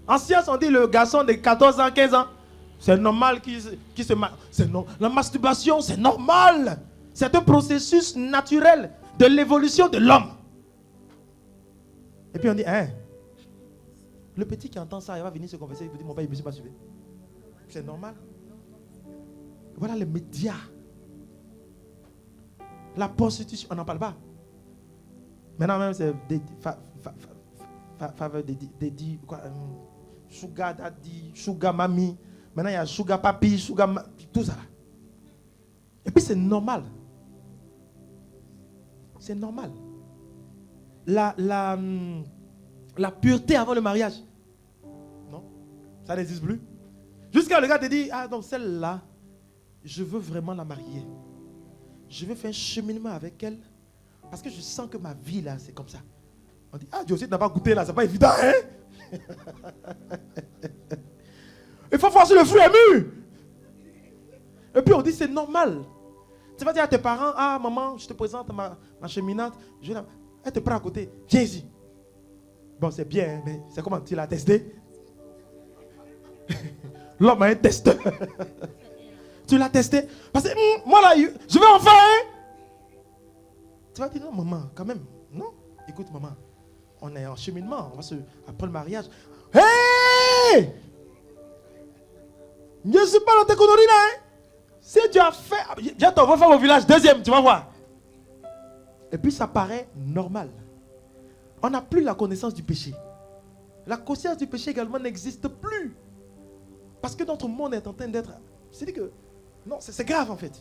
En science, on dit le garçon de 14 ans, 15 ans, c'est normal qu'il se la masturbation, c'est normal. C'est un processus naturel de l'évolution de l'homme. Et puis on dit, hein, le petit qui entend ça, il va venir se confesser, il va dire, mon père, il ne me suis pas suivi. C'est normal. Voilà les médias. La prostitution, on n'en parle pas. Maintenant même, c'est sugar daddy, sugar mami. Maintenant, il y a sugar papi, tout ça. Et puis, c'est normal. C'est normal. La pureté avant le mariage. Non, ça n'existe plus. Jusqu'à le gars te dit, ah donc celle-là, je veux vraiment la marier. Je veux faire un cheminement avec elle. Parce que je sens que ma vie là, c'est comme ça. On dit, ah Dieu aussi, tu n'as pas goûté là, c'est pas évident, hein? Il faut voir si le fruit est mûr. Et puis on dit, c'est normal. Tu vas dire à tes parents, ah maman, je te présente ma cheminante. Elle te prend à côté, viens ici. Bon, c'est bien, mais c'est comment tu l'as testé? L'homme a un testeur. Tu l'as testé? Parce que moi là, je vais enfin. Hein? Tu vas dire, non maman, quand même. Non, écoute maman, on est en cheminement, on va après le mariage. Hey! Je ne suis pas dans tes conneries là. Hein? Si tu as fait, viens ton va faire au village, deuxième, tu vas voir. Et puis ça paraît normal. On n'a plus la connaissance du péché. La conscience du péché également n'existe plus. Parce que notre monde est en train d'être... C'est-à-dire que... Non, c'est grave en fait.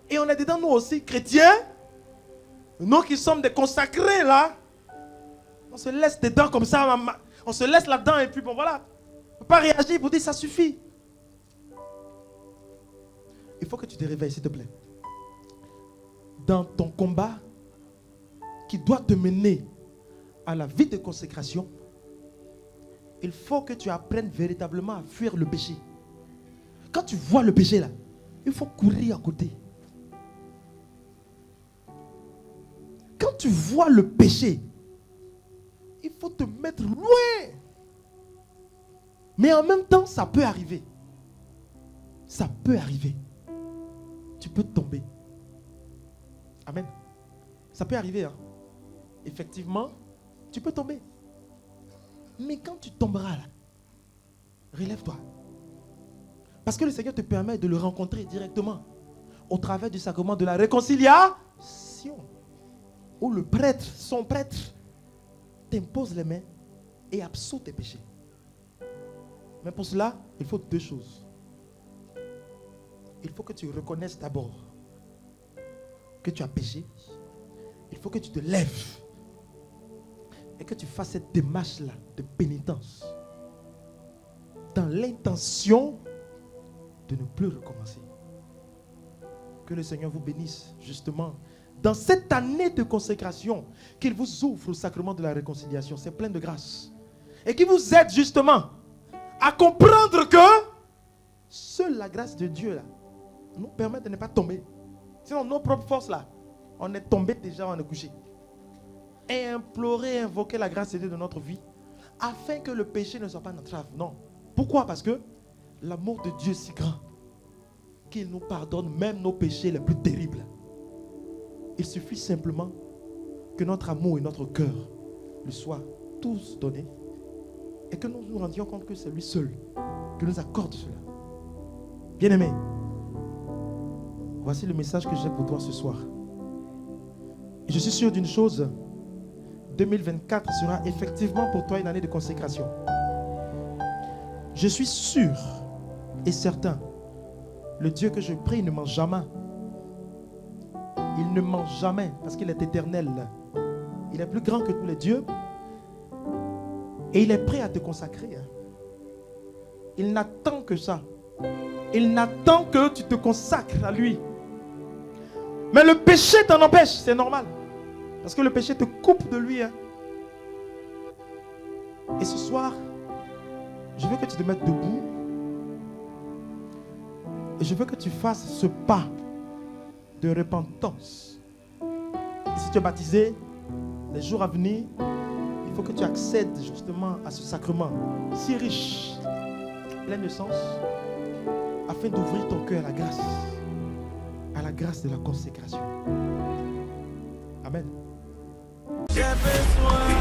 Et on est dedans nous aussi, chrétiens. Nous qui sommes des consacrés là. On se laisse dedans comme ça. On se laisse là-dedans et puis bon voilà. On ne peut pas réagir pour dire ça suffit. Il faut que tu te réveilles s'il te plaît. Dans ton combat qui doit te mener à la vie de consécration, il faut que tu apprennes véritablement à fuir le péché. Quand tu vois le péché là, il faut courir à côté. Quand tu vois le péché, il faut te mettre loin. Mais en même temps, ça peut arriver. Ça peut arriver. Tu peux tomber. Amen. Ça peut arriver. Hein? Effectivement, tu peux tomber. Mais quand tu tomberas là, relève-toi. Parce que le Seigneur te permet de le rencontrer directement au travers du sacrement de la réconciliation. Où le prêtre, son prêtre, t'impose les mains et absout tes péchés. Mais pour cela, il faut deux choses. Il faut que tu reconnaisses d'abord que tu as péché. Il faut que tu te lèves et que tu fasses cette démarche-là de pénitence dans l'intention de ne plus recommencer. Que le Seigneur vous bénisse justement dans cette année de consécration, qu'il vous ouvre au sacrement de la réconciliation. C'est plein de grâce. Et qu'il vous aide justement à comprendre que seule la grâce de Dieu là nous permet de ne pas tomber. Sinon nos propres forces là, on est tombé déjà, on est couché. Et implorer, invoquer la grâce de Dieu de notre vie, afin que le péché ne soit pas notre entrave. Non. Pourquoi? Parce que l'amour de Dieu est si grand qu'il nous pardonne même nos péchés les plus terribles. Il suffit simplement que notre amour et notre cœur lui soient tous donnés et que nous nous rendions compte que c'est lui seul qui nous accorde cela. Bien-aimé, voici le message que j'ai pour toi ce soir. Et je suis sûr d'une chose, 2024 sera effectivement pour toi une année de consécration. Je suis sûr et certain, le Dieu que je prie ne ment jamais. Il ne ment jamais parce qu'il est éternel. Il est plus grand que tous les dieux. Et il est prêt à te consacrer. Il n'attend que ça. Il n'attend que tu te consacres à lui. Mais le péché t'en empêche, c'est normal. Parce que le péché te coupe de lui. Et ce soir, je veux que tu te mettes debout. Et je veux que tu fasses ce pas de repentance. Et si tu es baptisé, les jours à venir, il faut que tu accèdes justement à ce sacrement si riche, plein de sens, afin d'ouvrir ton cœur à la grâce de la consécration. Amen. J'ai besoin